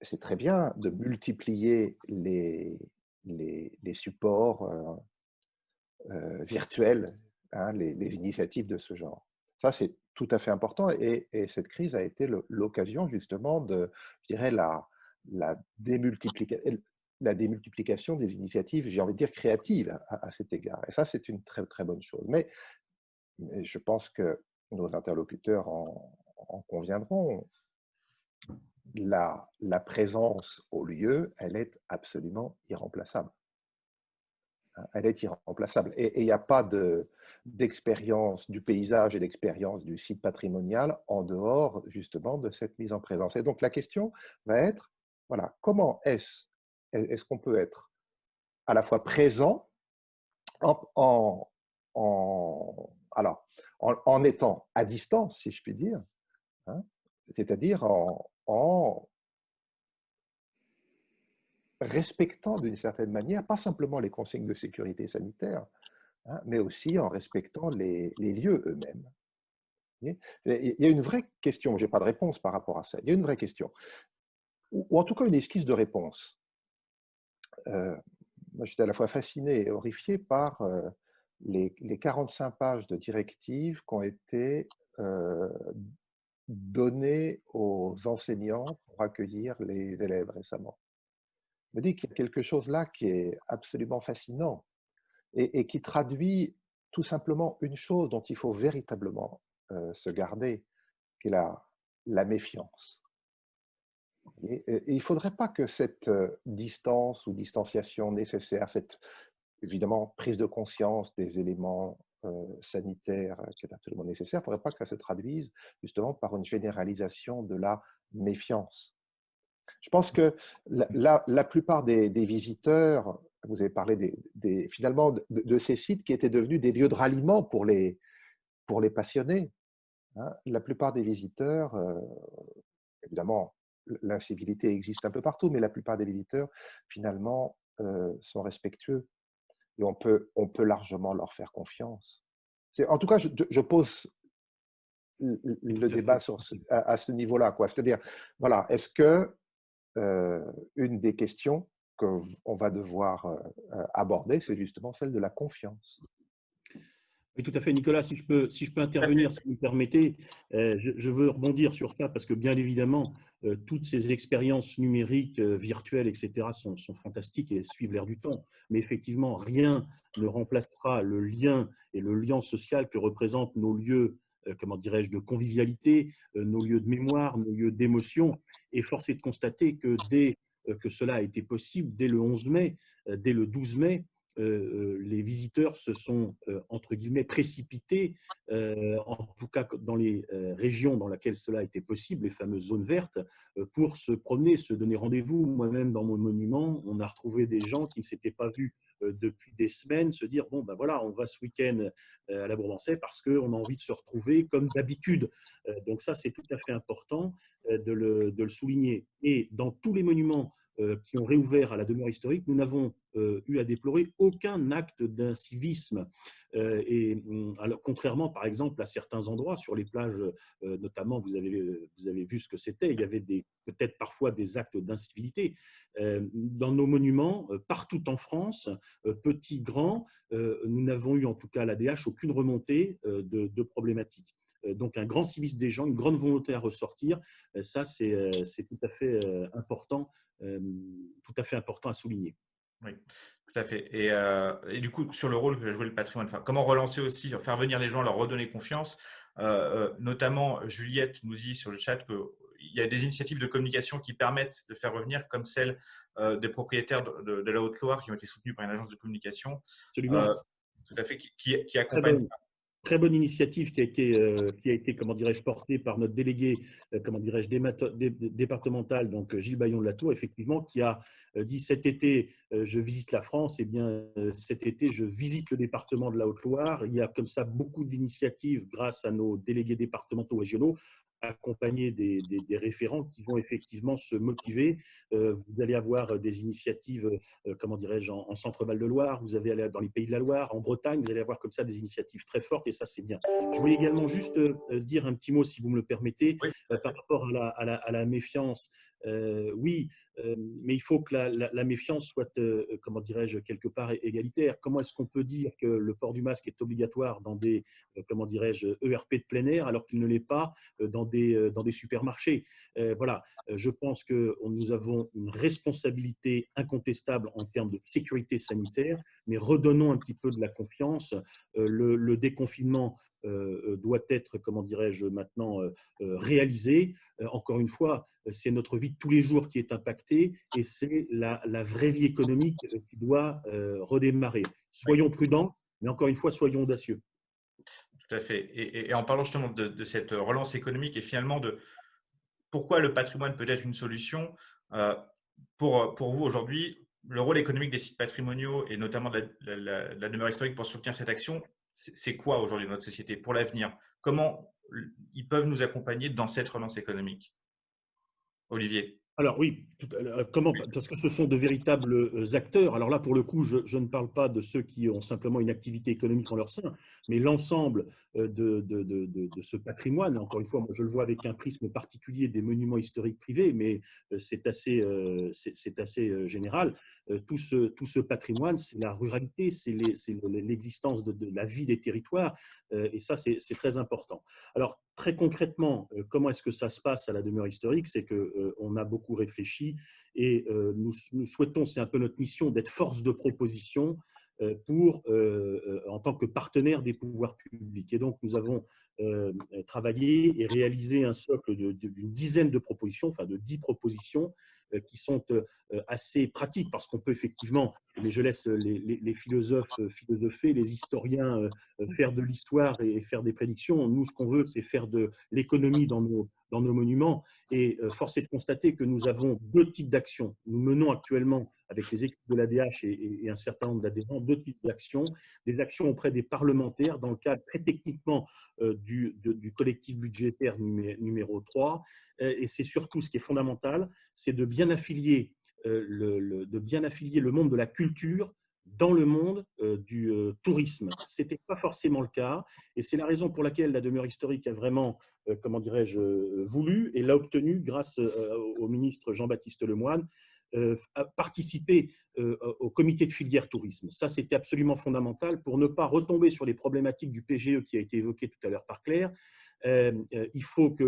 c'est très bien de multiplier les supports virtuels, hein, les initiatives de ce genre. Ça, c'est tout à fait important, et cette crise a été l'occasion justement de, je dirais, la démultiplication des initiatives, j'ai envie de dire créatives à cet égard. Et ça, c'est une très, très bonne chose. Mais je pense que nos interlocuteurs en conviendront, la présence au lieu, elle est absolument irremplaçable. Elle est irremplaçable. Et il n'y a pas d'expérience du paysage et d'expérience du site patrimonial en dehors justement de cette mise en présence. Et donc la question va être, voilà, comment est-ce qu'on peut être à la fois présent en, alors, en étant à distance, si je puis dire, hein, c'est-à-dire en respectant d'une certaine manière, pas simplement les consignes de sécurité sanitaire, hein, mais aussi en respectant les lieux eux-mêmes. Il y a une vraie question, je n'ai pas de réponse par rapport à ça, il y a une vraie question, ou en tout cas une esquisse de réponse. Moi, j'étais à la fois fasciné et horrifié par les 45 pages de directives qui ont été données aux enseignants pour accueillir les élèves récemment. Je me dis qu'il y a quelque chose là qui est absolument fascinant et qui traduit tout simplement une chose dont il faut véritablement se garder, qui est la méfiance. Et il ne faudrait pas que cette distance ou distanciation nécessaire, cette évidemment prise de conscience des éléments sanitaires qui est absolument nécessaire, il ne faudrait pas que ça se traduise justement par une généralisation de la méfiance. Je pense que la plupart des visiteurs, vous avez parlé finalement de ces sites qui étaient devenus des lieux de ralliement pour les passionnés, hein. La plupart des visiteurs, évidemment, l'incivilité existe un peu partout, mais la plupart des visiteurs, finalement, sont respectueux et on peut largement leur faire confiance. En tout cas, je pose le débat à ce niveau-là, quoi. C'est-à-dire, voilà, est-ce que une des questions qu'on va devoir aborder, c'est justement celle de la confiance. Oui, tout à fait, Nicolas. Si je peux intervenir, si vous me permettez, je veux rebondir sur ça parce que bien évidemment, toutes ces expériences numériques, virtuelles, etc., sont fantastiques et suivent l'air du temps. Mais effectivement, rien ne remplacera le lien et le lien social que représentent nos lieux, comment dirais-je, de convivialité, nos lieux de mémoire, nos lieux d'émotion. Et force est de constater que dès que cela a été possible, dès le 11 mai, dès le 12 mai, les visiteurs se sont, entre guillemets, précipités, en tout cas dans les régions dans lesquelles cela était possible, les fameuses zones vertes, pour se promener, se donner rendez-vous. Moi-même, dans mon monument, on a retrouvé des gens qui ne s'étaient pas vus depuis des semaines, se dire, bon, ben voilà, on va ce week-end à la Bourbansais parce qu'on a envie de se retrouver comme d'habitude. Donc ça, c'est tout à fait important de le souligner. Et dans tous les monuments qui ont réouvert à la demeure historique, nous n'avons eu à déplorer aucun acte d'incivisme. Alors, contrairement, par exemple, à certains endroits, sur les plages, notamment, vous avez vu ce que c'était, il y avait peut-être parfois des actes d'incivilité. Dans nos monuments, partout en France, petits, grands, nous n'avons eu, en tout cas à l'ADH, aucune remontée de problématiques. Donc, un grand civisme des gens, une grande volonté à ressortir, ça, c'est tout à fait important, à souligner. Oui, tout à fait. Et du coup, sur le rôle que jouait le patrimoine, enfin, comment relancer aussi, faire venir les gens, leur redonner confiance. Notamment, Juliette nous dit sur le chat qu'il y a des initiatives de communication qui permettent de faire revenir, comme celle des propriétaires de la Haute-Loire qui ont été soutenus par une agence de communication. Absolument. Tout à fait, qui accompagne. Très bonne initiative qui a été comment dirais-je, portée par notre délégué comment dirais-je, départemental, donc Gilles Baillon de la Tour, effectivement, qui a dit cet été, je visite la France, et bien cet été, je visite le département de la Haute-Loire. Il y a comme ça beaucoup d'initiatives grâce à nos délégués départementaux régionaux, accompagnés des référents qui vont effectivement se motiver. Vous allez avoir des initiatives, comment dirais-je, en Centre-Val de Loire, vous allez aller dans les Pays de la Loire, en Bretagne, vous allez avoir comme ça des initiatives très fortes et ça, c'est bien. Je voulais également juste dire un petit mot, si vous me le permettez, Oui. Par rapport à la méfiance. Oui, mais il faut que la méfiance soit, comment dirais-je, quelque part égalitaire. Comment est-ce qu'on peut dire que le port du masque est obligatoire dans des, comment dirais-je, ERP de plein air alors qu'il ne l'est pas dans des supermarchés? Voilà, je pense que nous avons une responsabilité incontestable en termes de sécurité sanitaire, mais redonnons un petit peu de la confiance. Le déconfinement doit être, comment dirais-je, maintenant réalisé. Encore une fois, c'est notre vie de tous les jours qui est impactée et c'est la vraie vie économique qui doit redémarrer. Soyons prudents, mais encore une fois, soyons audacieux. Tout à fait. Et en parlant justement de cette relance économique et finalement de pourquoi le patrimoine peut être une solution, pour vous aujourd'hui, le rôle économique des sites patrimoniaux et notamment de la demeure historique pour soutenir cette action, c'est quoi aujourd'hui dans notre société pour l'avenir? Comment ils peuvent nous accompagner dans cette relance économique? Olivier. Alors oui, comment, parce que ce sont de véritables acteurs. Alors là, pour le coup, je ne parle pas de ceux qui ont simplement une activité économique en leur sein, mais l'ensemble de ce patrimoine. Encore une fois, moi, je le vois avec un prisme particulier des monuments historiques privés, mais c'est assez général. Tout ce patrimoine, c'est la ruralité, c'est l'existence de la vie des territoires, et ça, c'est très important. Alors, très concrètement, comment est-ce que ça se passe à la demeure historique? C'est qu'on a beaucoup réfléchi et nous souhaitons, c'est un peu notre mission, d'être force de proposition en tant que partenaire des pouvoirs publics. Et donc, nous avons travaillé et réalisé un socle d'une dizaine de propositions, enfin de 10 propositions qui sont assez pratiques parce qu'on peut effectivement, mais je laisse les philosophes philosopher, les historiens faire de l'histoire et faire des prédictions. Nous, ce qu'on veut, c'est faire de l'économie dans nos monuments. Et force est de constater que nous avons deux types d'actions. Nous menons actuellement, avec les équipes de l'ADH et un certain nombre d'adhérents, deux types d'actions. Des actions auprès des parlementaires dans le cadre très techniquement du collectif budgétaire numéro 3. Et c'est surtout ce qui est fondamental, c'est de bien affilier le monde de la culture dans le monde du tourisme. Ce n'était pas forcément le cas et c'est la raison pour laquelle la demeure historique a vraiment, comment dirais-je, voulu et l'a obtenu grâce au ministre Jean-Baptiste Lemoyne, à participer au comité de filière tourisme. Ça, c'était absolument fondamental pour ne pas retomber sur les problématiques du PGE qui a été évoqué tout à l'heure par Claire. Il faut que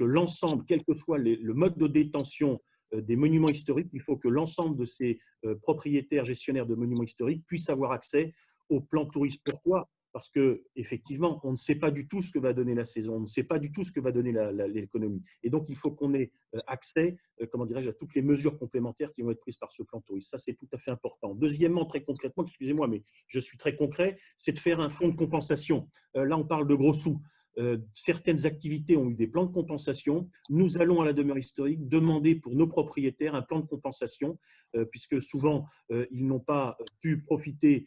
l'ensemble, quel que soit le mode de détention des monuments historiques, il faut que l'ensemble de ces propriétaires, gestionnaires de monuments historiques puissent avoir accès au plan tourisme. Pourquoi ? Parce qu'effectivement, on ne sait pas du tout ce que va donner la saison, on ne sait pas du tout ce que va donner l'économie. Et donc, il faut qu'on ait accès, comment dirais-je, à toutes les mesures complémentaires qui vont être prises par ce plan tourisme. Ça, c'est tout à fait important. Deuxièmement, très concrètement, excusez-moi, mais je suis très concret, c'est de faire un fonds de compensation. Là, on parle de gros sous. Certaines activités ont eu des plans de compensation. Nous allons à la demeure historique demander pour nos propriétaires un plan de compensation, puisque souvent, ils n'ont pas pu profiter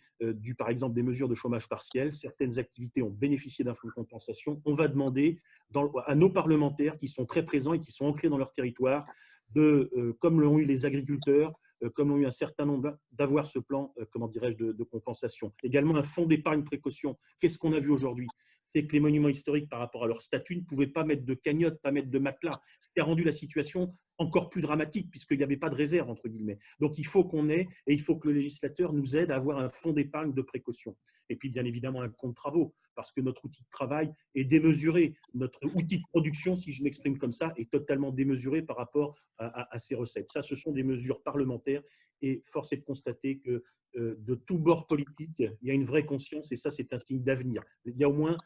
par exemple, des mesures de chômage partiel. Certaines activités ont bénéficié d'un fonds de compensation. On va demander à nos parlementaires qui sont très présents et qui sont ancrés dans leur territoire comme l'ont eu les agriculteurs, comme l'ont eu un certain nombre, d'avoir ce plan, comment dirais-je, de compensation. Également un fonds d'épargne précaution. Qu'est-ce qu'on a vu aujourd'hui? C'est que les monuments historiques, par rapport à leur statut, ne pouvaient pas mettre de cagnotte, pas mettre de matelas, ce qui a rendu la situation encore plus dramatique, puisqu'il n'y avait pas de réserve, entre guillemets. Donc, il faut qu'on ait, et il faut que le législateur nous aide à avoir un fonds d'épargne de précaution. Et puis, bien évidemment, un compte travaux, parce que notre outil de travail est démesuré. Notre outil de production, si je m'exprime comme ça, est totalement démesuré par rapport à ces recettes. Ça, ce sont des mesures parlementaires, et force est de constater que de tous bords politiques, il y a une vraie conscience, et ça, c'est un signe d'avenir. Il y a au moins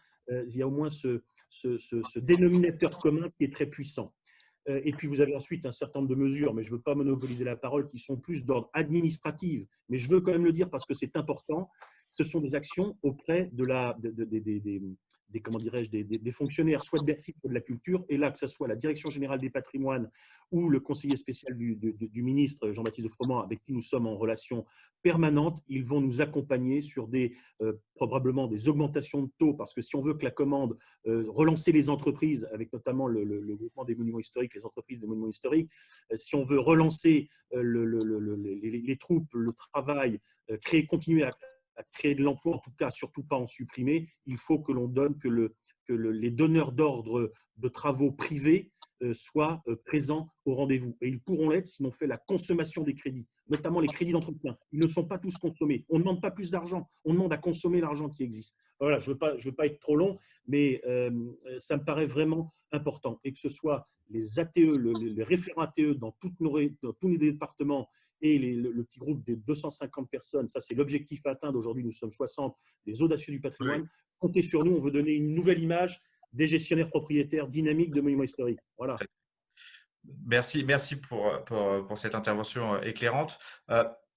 ce dénominateur commun qui est très puissant. Et puis, vous avez ensuite un certain nombre de mesures, mais je ne veux pas monopoliser la parole, qui sont plus d'ordre administratif. Mais je veux quand même le dire parce que c'est important. Ce sont des actions auprès comment dirais-je, des fonctionnaires, soit de Bercy, soit de la culture. Et là, que ce soit la Direction générale des patrimoines ou le conseiller spécial du ministre, Jean-Baptiste de Froment, avec qui nous sommes en relation permanente, ils vont nous accompagner sur probablement des augmentations de taux, parce que si on veut que la commande, relancer les entreprises, avec notamment le groupement des monuments historiques, les entreprises des monuments historiques, si on veut relancer les troupes, le travail, continuer à créer de l'emploi, en tout cas, surtout pas en supprimer, il faut que l'on donne, que les donneurs d'ordre de travaux privés soient présents au rendez-vous. Et ils pourront l'être si l'on fait la consommation des crédits, notamment les crédits d'entretien. Ils ne sont pas tous consommés. On ne demande pas plus d'argent, on demande à consommer l'argent qui existe. Voilà, je ne veux pas être trop long, mais ça me paraît vraiment important. Et que ce soit les ATE, les référents ATE dans tous les départements, et le petit groupe des 250 personnes, ça c'est l'objectif à atteindre. Aujourd'hui, nous sommes 60, des audacieux du patrimoine. Oui. Comptez sur nous, on veut donner une nouvelle image des gestionnaires propriétaires dynamiques de monuments historiques. Voilà. Merci pour cette intervention éclairante.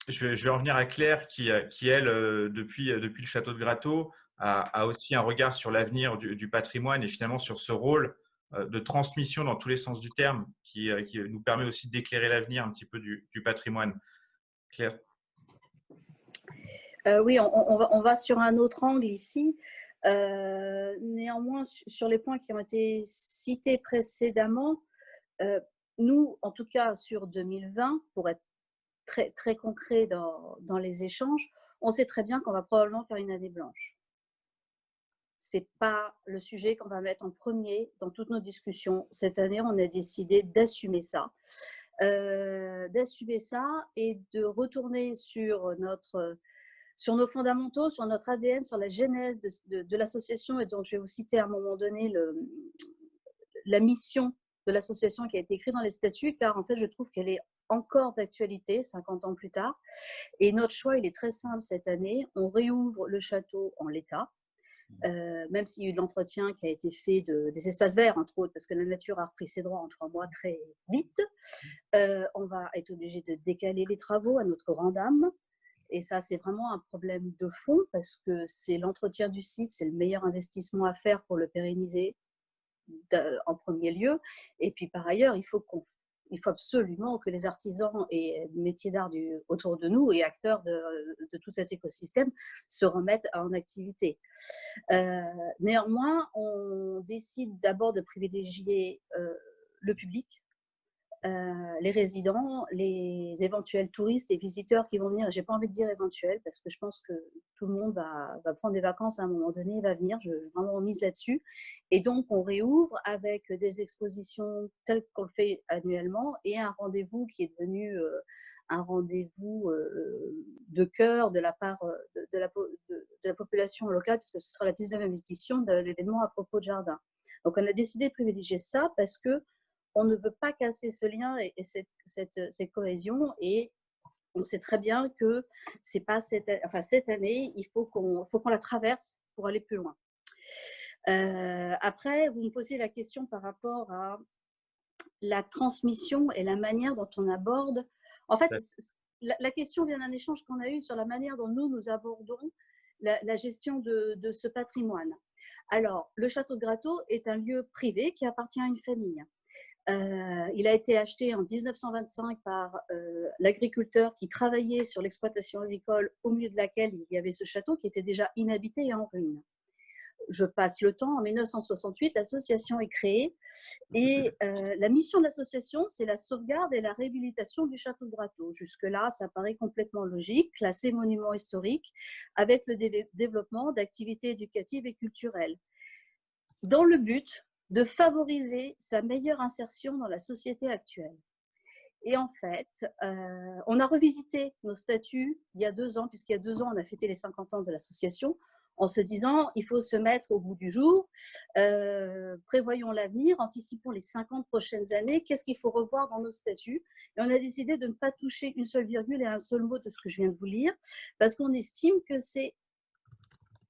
Je vais en venir à Claire qui elle, depuis le château de Grateau, a aussi un regard sur l'avenir du patrimoine et finalement sur ce rôle de transmission dans tous les sens du terme qui nous permet aussi d'éclairer l'avenir un petit peu du patrimoine. Claire? Oui, on va sur un autre angle ici. Néanmoins, sur les points qui ont été cités précédemment, nous, en tout cas sur 2020, pour être très, très concret dans les échanges, on sait très bien qu'on va probablement faire une année blanche. Ce n'est pas le sujet qu'on va mettre en premier dans toutes nos discussions. Cette année, on a décidé d'assumer ça. Et de retourner sur nos fondamentaux, sur notre ADN, sur la genèse de l'association. Et donc, je vais vous citer à un moment donné la mission de l'association qui a été écrite dans les statuts, car en fait, je trouve qu'elle est encore d'actualité 50 ans plus tard. Et notre choix, il est très simple cette année. On réouvre le château en l'état. Même s'il y a eu de l'entretien qui a été fait des espaces verts, entre autres, parce que la nature a repris ses droits en 3 mois très vite, on va être obligé de décaler les travaux à notre grande âme. Et ça, c'est vraiment un problème de fond, parce que c'est l'entretien du site, c'est le meilleur investissement à faire pour le pérenniser en premier lieu. Et puis par ailleurs, il faut absolument que les artisans et métiers d'art autour de nous et acteurs de tout cet écosystème se remettent en activité. Néanmoins, on décide d'abord de privilégier le public, les résidents, les éventuels touristes et visiteurs qui vont venir. Je n'ai pas envie de dire éventuels parce que je pense que tout le monde va prendre des vacances à un moment donné, va venir. Je vraiment mise là-dessus. Et donc, on réouvre avec des expositions telles qu'on le fait annuellement et un rendez-vous qui est devenu un rendez-vous de cœur de la part de la population locale, puisque ce sera la 19e édition de l'événement à propos de jardin. Donc, on a décidé de privilégier ça parce que on ne veut pas casser ce lien et cette cohésion, et on sait très bien que c'est pas cette année, il faut qu'on la traverse pour aller plus loin. Après, vous me posez la question par rapport à la transmission et la manière dont on aborde. En fait, la question vient d'un échange qu'on a eu sur la manière dont nous abordons la gestion de ce patrimoine. Alors, le château de Grateau est un lieu privé qui appartient à une famille. Il a été acheté en 1925 par l'agriculteur qui travaillait sur l'exploitation agricole au milieu de laquelle il y avait ce château qui était déjà inhabité et en ruine. je passe le temps. En 1968, l'association est créée et la mission de l'association, c'est la sauvegarde et la réhabilitation du château de Brateau. Jusque-là, ça paraît complètement logique, classé monument historique, avec le développement d'activités éducatives et culturelles, dans le but de favoriser sa meilleure insertion dans la société actuelle. Et en fait, on a revisité nos statuts il y a 2 ans, puisqu'il y a 2 ans, on a fêté les 50 ans de l'association, en se disant, il faut se mettre au bout du jour, prévoyons l'avenir, anticipons les 50 prochaines années, qu'est-ce qu'il faut revoir dans nos statuts. Et on a décidé de ne pas toucher une seule virgule et un seul mot de ce que je viens de vous lire, parce qu'on estime que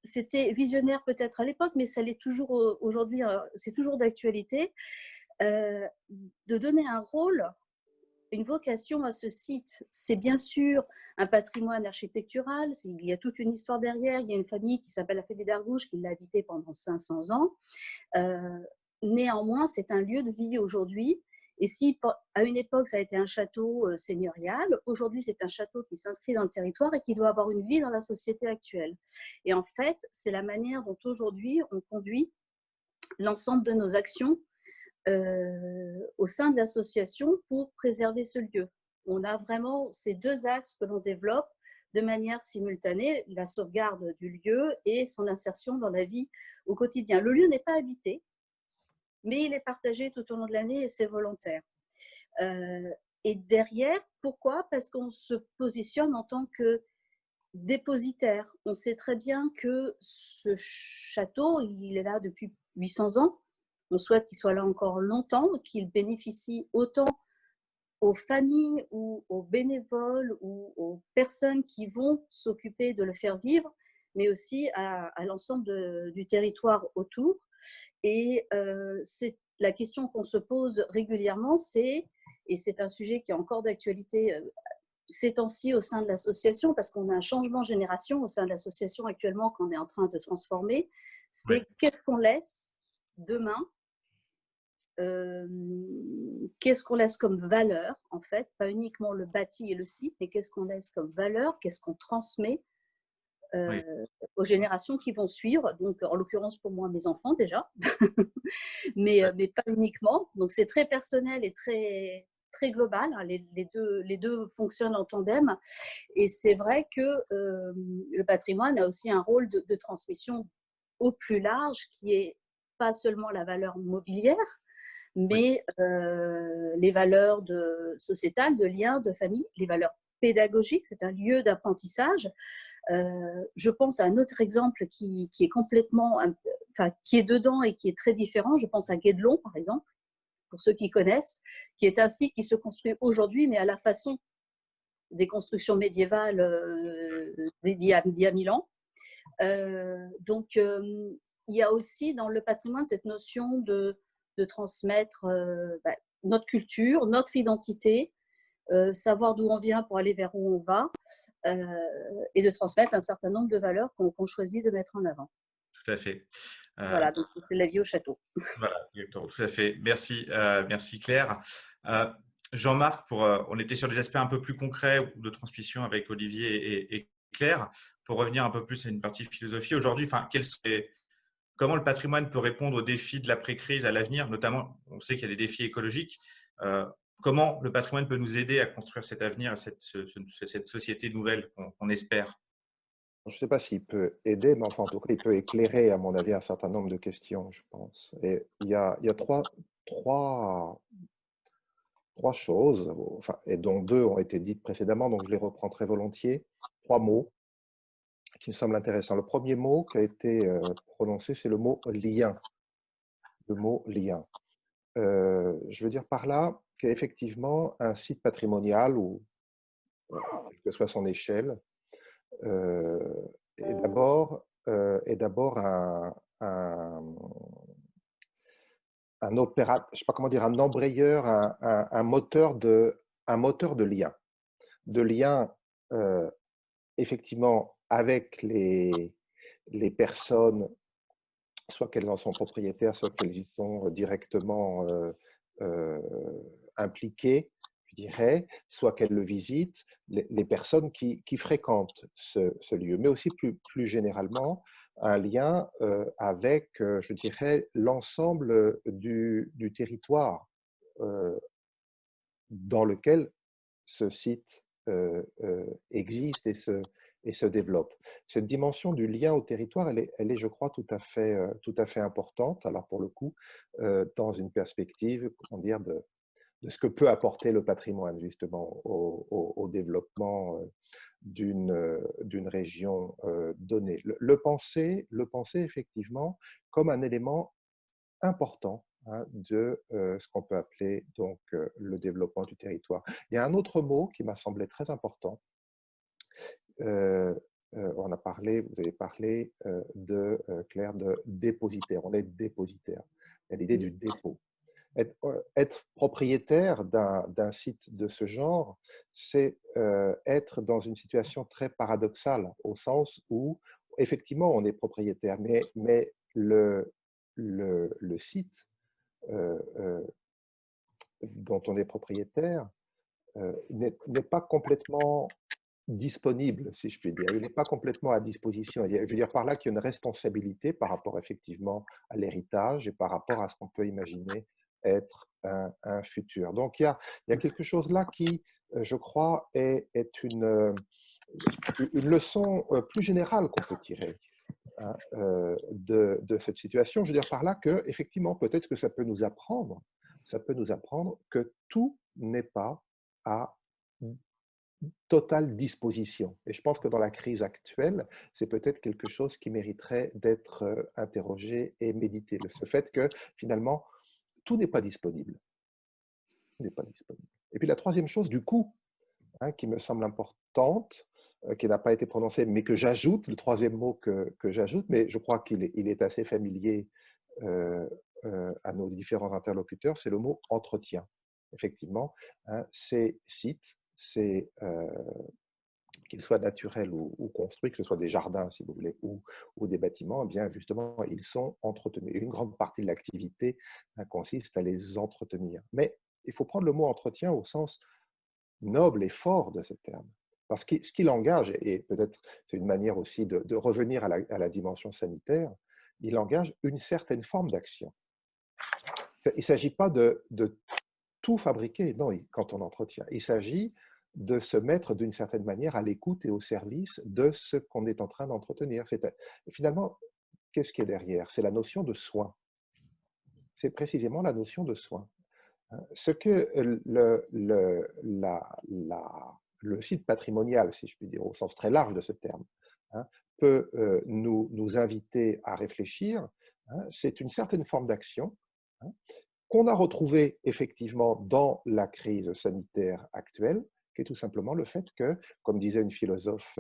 c'était visionnaire peut-être à l'époque, mais ça l'est toujours aujourd'hui, c'est toujours d'actualité, de donner un rôle, une vocation à ce site. C'est bien sûr un patrimoine architectural, il y a toute une histoire derrière, il y a une famille qui s'appelle la famille d'Argouche qui l'a habité pendant 500 ans. Néanmoins, c'est un lieu de vie aujourd'hui. Et si à une époque ça a été un château seigneurial, aujourd'hui c'est un château qui s'inscrit dans le territoire et qui doit avoir une vie dans la société actuelle. Et en fait, c'est la manière dont aujourd'hui on conduit l'ensemble de nos actions au sein de l'association pour préserver ce lieu. On a vraiment ces 2 axes que l'on développe de manière simultanée, la sauvegarde du lieu et son insertion dans la vie au quotidien. Le lieu n'est pas habité, mais il est partagé tout au long de l'année et c'est volontaire. Et derrière, pourquoi? Parce qu'on se positionne en tant que dépositaire. On sait très bien que ce château, il est là depuis 800 ans. On souhaite qu'il soit là encore longtemps, qu'il bénéficie autant aux familles ou aux bénévoles ou aux personnes qui vont s'occuper de le faire vivre, mais aussi à l'ensemble du territoire autour. Et c'est la question qu'on se pose régulièrement, et c'est un sujet qui est encore d'actualité ces temps-ci au sein de l'association, parce qu'on a un changement de génération au sein de l'association actuellement qu'on est en train de transformer, c'est qu'est-ce qu'on laisse demain, qu'est-ce qu'on laisse comme valeur, en fait, pas uniquement le bâti et le site, mais qu'est-ce qu'on laisse comme valeur, qu'est-ce qu'on transmet aux générations qui vont suivre, donc en l'occurrence pour moi mes enfants déjà, mais pas uniquement. Donc c'est très personnel et très global, hein. Les deux fonctionnent en tandem, et c'est vrai que le patrimoine a aussi un rôle de transmission au plus large, qui est pas seulement la valeur mobilière, mais les valeurs sociétales, de lien, de famille, les valeurs pédagogiques. C'est un lieu d'apprentissage. Je pense à un autre exemple qui est complètement, enfin, qui est dedans et qui est très différent. Je pense à Guédelon, par exemple, pour ceux qui connaissent, qui est un site qui se construit aujourd'hui, mais à la façon des constructions médiévales d'il y a 1000 ans. Donc, il y a aussi dans le patrimoine cette notion de transmettre notre culture, notre identité, savoir d'où on vient pour aller vers où on va, et de transmettre un certain nombre de valeurs qu'on choisit de mettre en avant. Tout à fait. Voilà, donc c'est la vie au château. Voilà, tout à fait. Merci, merci Claire. Jean-Marc, on était sur des aspects un peu plus concrets de transmission avec Olivier et Claire. Pour revenir un peu plus à une partie philosophie, aujourd'hui, comment le patrimoine peut répondre aux défis de l'après-crise à l'avenir, notamment, on sait qu'il y a des défis écologiques. Comment le patrimoine peut nous aider à construire cet avenir, cette société nouvelle qu'on espère? Je ne sais pas s'il peut aider, mais enfin, en tout cas, il peut éclairer, à mon avis, un certain nombre de questions, je pense. Et il y a trois choses, enfin, et dont 2 ont été dites précédemment, donc je les reprends très volontiers. 3 mots qui me semblent intéressants. Le premier mot qui a été prononcé, c'est le mot lien. Le mot lien. Je veux dire par là qu'effectivement, un site patrimonial, ou quelle que soit son échelle, est d'abord un opérateur, je sais pas comment dire, un embrayeur, un moteur de lien, effectivement, avec les personnes, soit qu'elles en sont propriétaires, soit qu'elles y sont directement impliquées, je dirais, soit qu'elles le visitent, les personnes qui fréquentent ce lieu, mais aussi plus généralement un lien avec, je dirais, l'ensemble du territoire dans lequel ce site existe et se développe. Cette dimension du lien au territoire, elle est, je crois, tout à fait importante. Alors pour le coup, dans une perspective, comment dire, de ce que peut apporter le patrimoine justement au développement d'une région donnée. Le penser effectivement comme un élément important, hein, de ce qu'on peut appeler donc le développement du territoire. Il y a un autre mot qui m'a semblé très important. On a parlé, vous avez parlé Claire, de dépositaire. On est dépositaire. Il y a l'idée du dépôt. Être propriétaire d'un site de ce genre, c'est être dans une situation très paradoxale, au sens où, effectivement, on est propriétaire, mais le site dont on est propriétaire n'est pas complètement disponible, si je puis dire. Il n'est pas complètement à disposition. Je veux dire par là qu'il y a une responsabilité par rapport effectivement à l'héritage et par rapport à ce qu'on peut imaginer être un futur. Donc il y a quelque chose là qui, je crois, est une leçon plus générale qu'on peut tirer, hein, de cette situation. Je veux dire par là que, effectivement, peut-être que ça peut nous apprendre que tout n'est pas à totale disposition. Et je pense que dans la crise actuelle, c'est peut-être quelque chose qui mériterait d'être interrogé et médité. Ce fait que, finalement, tout n'est pas disponible. Tout n'est pas disponible. Et puis la troisième chose, du coup, hein, qui me semble importante, qui n'a pas été prononcée, mais que j'ajoute, le troisième mot que j'ajoute, mais je crois qu'il est assez familier à nos différents interlocuteurs, c'est le mot entretien. Effectivement, hein, ces sites, qu'ils soient naturels ou construits, que ce soit des jardins, si vous voulez, ou des bâtiments, eh bien justement, ils sont entretenus. Et une grande partie de l'activité consiste à les entretenir. Mais il faut prendre le mot entretien au sens noble et fort de ce terme. Parce que ce qu'il engage, et peut-être c'est une manière aussi de revenir à la dimension sanitaire, il engage une certaine forme d'action. Il ne s'agit pas de tout fabriquer, non, quand on entretient. Il s'agit de se mettre d'une certaine manière à l'écoute et au service de ce qu'on est en train d'entretenir. Finalement, qu'est-ce qui est derrière? C'est la notion de soin. C'est précisément la notion de soin. Ce que le site patrimonial, si je puis dire, au sens très large de ce terme, hein, peut nous inviter à réfléchir, hein, c'est une certaine forme d'action, hein, qu'on a retrouvée effectivement dans la crise sanitaire actuelle, qui est tout simplement le fait que, comme disait une philosophe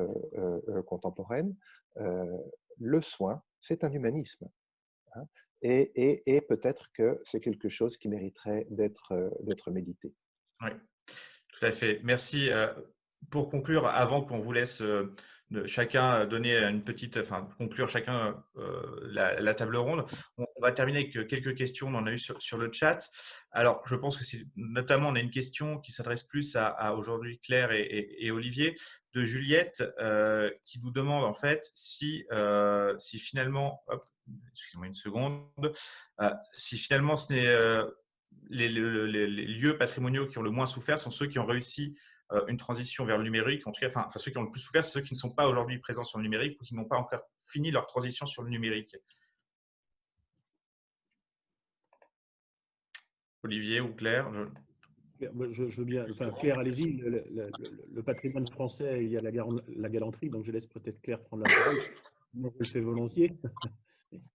contemporaine, le soin, c'est un humanisme. Hein, et peut-être que c'est quelque chose qui mériterait d'être médité. Oui, tout à fait. Merci. Pour conclure, avant qu'on vous laisse chacun donner une petite, enfin conclure chacun la table ronde, on va terminer avec quelques questions. On en a eu sur le chat. Alors, je pense que c'est notamment, on a une question qui s'adresse plus à aujourd'hui Claire et Olivier, de Juliette, qui nous demande en fait si finalement, hop, excusez-moi une seconde, si finalement ce n'est les lieux patrimoniaux qui ont le moins souffert sont ceux qui ont réussi une transition vers le numérique. En tout cas, enfin, ceux qui ont le plus souffert, c'est ceux qui ne sont pas aujourd'hui présents sur le numérique ou qui n'ont pas encore fini leur transition sur le numérique. Olivier ou Claire? Je veux bien. Enfin, Claire, allez-y. Le patrimoine français, il y a la galanterie, donc je laisse peut-être Claire prendre la parole. Moi, je le fais volontiers.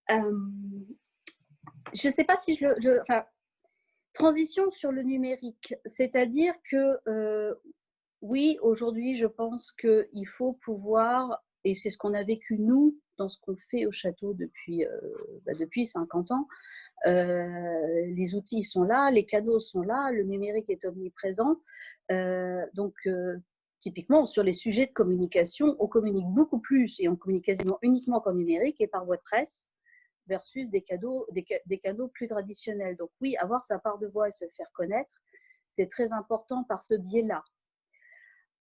Je ne sais pas si enfin, transition sur le numérique, c'est-à-dire que oui, aujourd'hui, je pense qu'il faut pouvoir, et c'est ce qu'on a vécu nous dans ce qu'on fait au château depuis 50 ans, les outils sont là, les canaux sont là, le numérique est omniprésent. Donc, typiquement, sur les sujets de communication, on communique beaucoup plus et on communique quasiment uniquement qu'en numérique et par voie de presse versus des canaux plus traditionnels. Donc oui, avoir sa part de voix et se faire connaître, c'est très important par ce biais-là.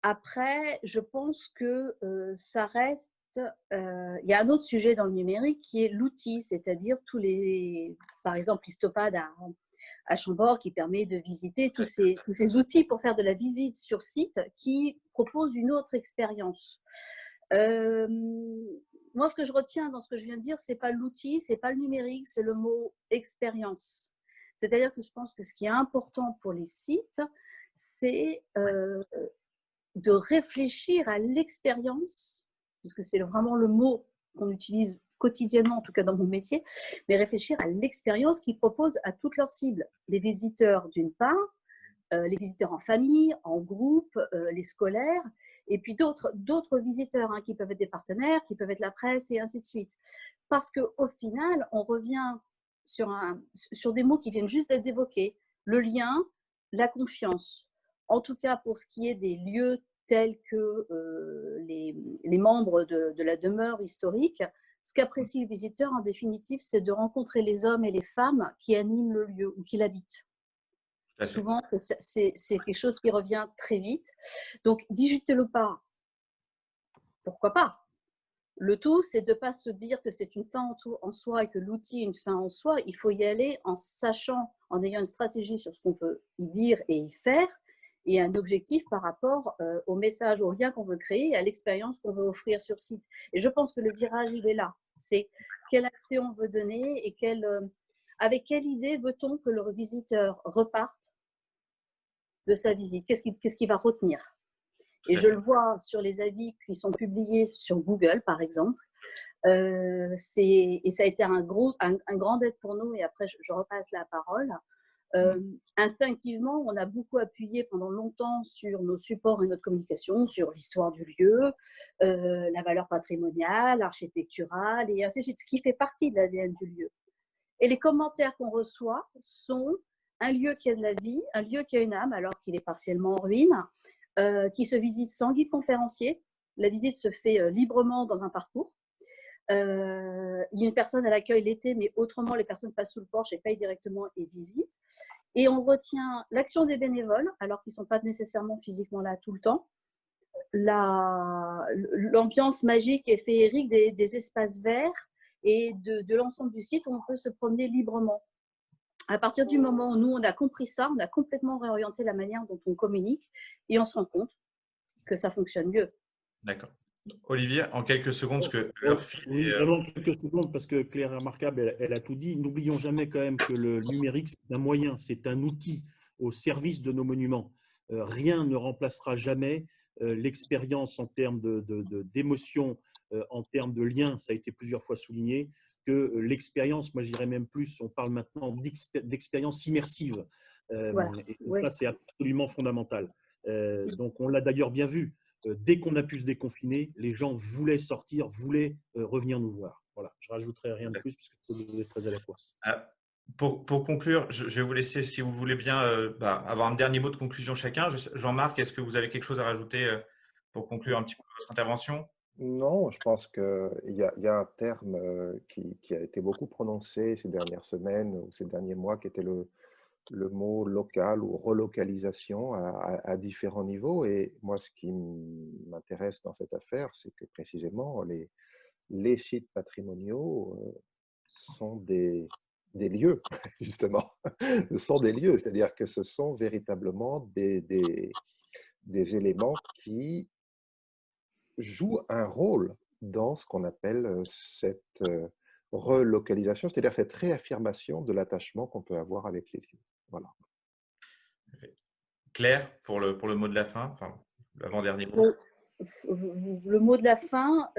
Après, je pense que ça reste… il y a un autre sujet dans le numérique qui est l'outil, c'est-à-dire par exemple, l'Histopad à Chambord qui permet de visiter tous ces outils pour faire de la visite sur site qui proposent une autre expérience. Moi, ce que je retiens dans ce que je viens de dire, ce n'est pas l'outil, ce n'est pas le numérique, c'est le mot expérience. C'est-à-dire que je pense que ce qui est important pour les sites, c'est de réfléchir à l'expérience, puisque c'est vraiment le mot qu'on utilise quotidiennement, en tout cas dans mon métier, mais réfléchir à l'expérience qu'ils proposent à toutes leurs cibles. Les visiteurs d'une part, les visiteurs en famille, en groupe, les scolaires, et puis d'autres visiteurs qui peuvent être des partenaires, qui peuvent être la presse, et ainsi de suite. Parce qu'au final, on revient sur des mots qui viennent juste d'être évoqués. Le lien, la confiance. En tout cas, pour ce qui est des lieux tels que les membres de la demeure historique, ce qu'apprécie le visiteur, en définitive, c'est de rencontrer les hommes et les femmes qui animent le lieu ou qui l'habitent. Souvent, c'est quelque chose qui revient très vite. Donc, digitez-le pas. Pourquoi pas? Le tout, c'est de ne pas se dire que c'est une fin en soi et que l'outil est une fin en soi. Il faut y aller en sachant, en ayant une stratégie sur ce qu'on peut y dire et y faire, et un objectif par rapport au message, au lien qu'on veut créer et à l'expérience qu'on veut offrir sur site. Et je pense que le virage, il est là. C'est quel accès on veut donner et avec quelle idée veut-on que le visiteur reparte de sa visite? Qu'est-ce qu'il va retenir? Et je le vois sur les avis qui sont publiés sur Google, par exemple. Et ça a été un grand aide pour nous, et après je repasse la parole. Instinctivement, on a beaucoup appuyé pendant longtemps sur nos supports et notre communication, sur l'histoire du lieu, la valeur patrimoniale, architecturale, et ainsi de suite, ce qui fait partie de l'ADN du lieu. Et les commentaires qu'on reçoit sont un lieu qui a de la vie, un lieu qui a une âme, alors qu'il est partiellement en ruine, qui se visite sans guide conférencier. La visite se fait librement dans un parcours. Il y a une personne à l'accueil l'été, mais autrement, les personnes passent sous le porche et payent directement et visitent. Et on retient l'action des bénévoles, alors qu'ils ne sont pas nécessairement physiquement là tout le temps. L'ambiance magique et féerique des espaces verts et de l'ensemble du site où on peut se promener librement. À partir du moment où nous, on a compris ça, on a complètement réorienté la manière dont on communique et on se rend compte que ça fonctionne mieux. D'accord. Olivier, en quelques secondes, parce que leur fil oui, vraiment quelques secondes, parce que Claire est remarquable, elle a tout dit. N'oublions jamais quand même que le numérique, c'est un moyen, c'est un outil au service de nos monuments. Rien ne remplacera jamais l'expérience en termes d'émotion, en termes de lien, ça a été plusieurs fois souligné, que l'expérience, moi je dirais même plus, on parle maintenant d'expérience immersive. Voilà. Et ça, c'est absolument fondamental. Donc on l'a d'ailleurs bien vu. Dès qu'on a pu se déconfiner, les gens voulaient sortir, voulaient revenir nous voir. Voilà, je ne rajouterai rien de plus puisque vous êtes très à la course. Pour conclure, je vais vous laisser, si vous voulez bien, avoir un dernier mot de conclusion chacun. Jean-Marc, est-ce que vous avez quelque chose à rajouter pour conclure un petit peu votre intervention? Non, je pense qu'il y a un terme qui a été beaucoup prononcé ces dernières semaines ou ces derniers mois, qui était le mot local ou relocalisation à différents niveaux. Et moi, ce qui m'intéresse dans cette affaire, c'est que précisément, les sites patrimoniaux sont des lieux, justement. Ce sont des lieux, c'est-à-dire que ce sont véritablement des éléments qui jouent un rôle dans ce qu'on appelle cette relocalisation, c'est-à-dire cette réaffirmation de l'attachement qu'on peut avoir avec les lieux. Voilà. Claire, pour le mot de la fin, enfin, l'avant-dernier mot. Le mot de la fin,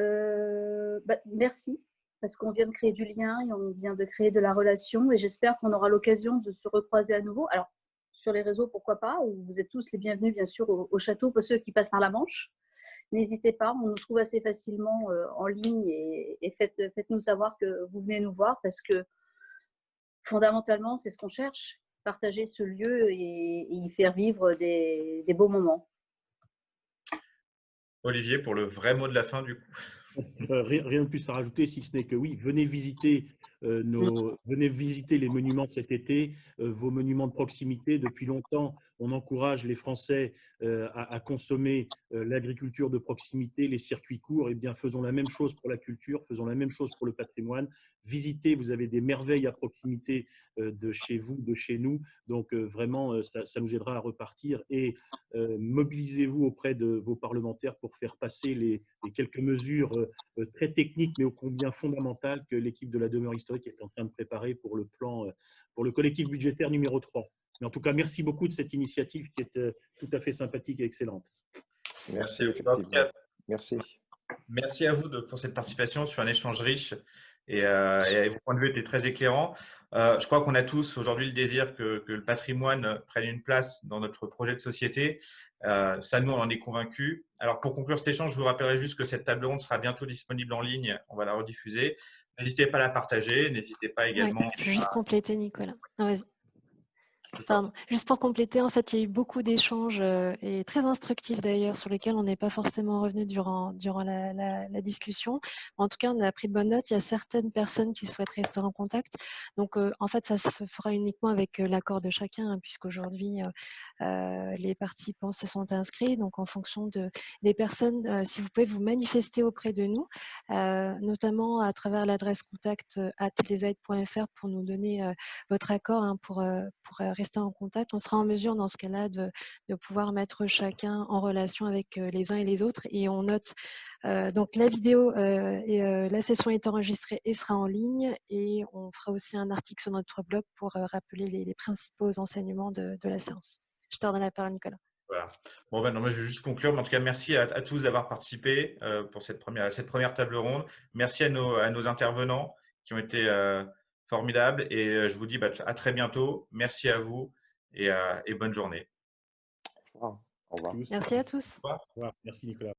merci, parce qu'on vient de créer du lien et on vient de créer de la relation, et j'espère qu'on aura l'occasion de se recroiser à nouveau. Alors, sur les réseaux, pourquoi pas, où vous êtes tous les bienvenus, bien sûr, au château, pour ceux qui passent par la Manche. N'hésitez pas, on nous trouve assez facilement en ligne, et faites-nous savoir que vous venez nous voir, parce que fondamentalement, c'est ce qu'on cherche, partager ce lieu et y faire vivre des beaux moments. Olivier, pour le vrai mot de la fin, du coup. Rien de plus à rajouter, si ce n'est que oui, venez visiter, venez visiter les monuments cet été, vos monuments de proximité. Depuis longtemps, on encourage les Français à consommer l'agriculture de proximité, les circuits courts. Eh bien, faisons la même chose pour la culture, faisons la même chose pour le patrimoine. Visitez, vous avez des merveilles à proximité de chez vous, de chez nous. Donc, vraiment, ça nous aidera à repartir. Et mobilisez-vous auprès de vos parlementaires pour faire passer les quelques mesures très techniques, mais ô combien fondamentales que l'équipe de la demeure historique est en train de préparer pour le plan, pour le collectif budgétaire numéro 3. Mais en tout cas, merci beaucoup de cette initiative qui est tout à fait sympathique et excellente. Merci, effectivement. Merci. Merci à vous pour cette participation sur un échange riche et vos points de vue étaient très éclairants. Je crois qu'on a tous aujourd'hui le désir que le patrimoine prenne une place dans notre projet de société. Ça, nous, on en est convaincus. Alors, pour conclure cet échange, je vous rappellerai juste que cette table ronde sera bientôt disponible en ligne. On va la rediffuser. N'hésitez pas à la partager. N'hésitez pas également… Je vais juste compléter, Nicolas. Non, vas-y. Pardon. Juste pour compléter, en fait, il y a eu beaucoup d'échanges et très instructifs d'ailleurs, sur lesquels on n'est pas forcément revenu durant la discussion. En tout cas, on a pris de bonnes notes. Il y a certaines personnes qui souhaitent rester en contact. Donc, en fait, ça se fera uniquement avec l'accord de chacun, hein, puisqu'aujourd'hui, les participants se sont inscrits. Donc, en fonction des personnes, si vous pouvez vous manifester auprès de nous, notamment à travers l'adresse contact@lesaid.fr pour nous donner votre accord, hein, pour rester en contact. On sera en mesure dans ce cas-là de pouvoir mettre chacun en relation avec les uns et les autres. Et on note donc la vidéo et la session est enregistrée et sera en ligne. Et on fera aussi un article sur notre blog pour rappeler les principaux enseignements de la séance. Je te redonne la parole, Nicolas. Voilà. Bon, ben non, moi, je vais juste conclure. Mais en tout cas, merci à tous d'avoir participé pour cette première table ronde. Merci à nos intervenants qui ont été formidables. Et je vous dis à très bientôt. Merci à vous et bonne journée. Au revoir. Au revoir. Merci à tous. Au revoir. Au revoir. Merci, Nicolas.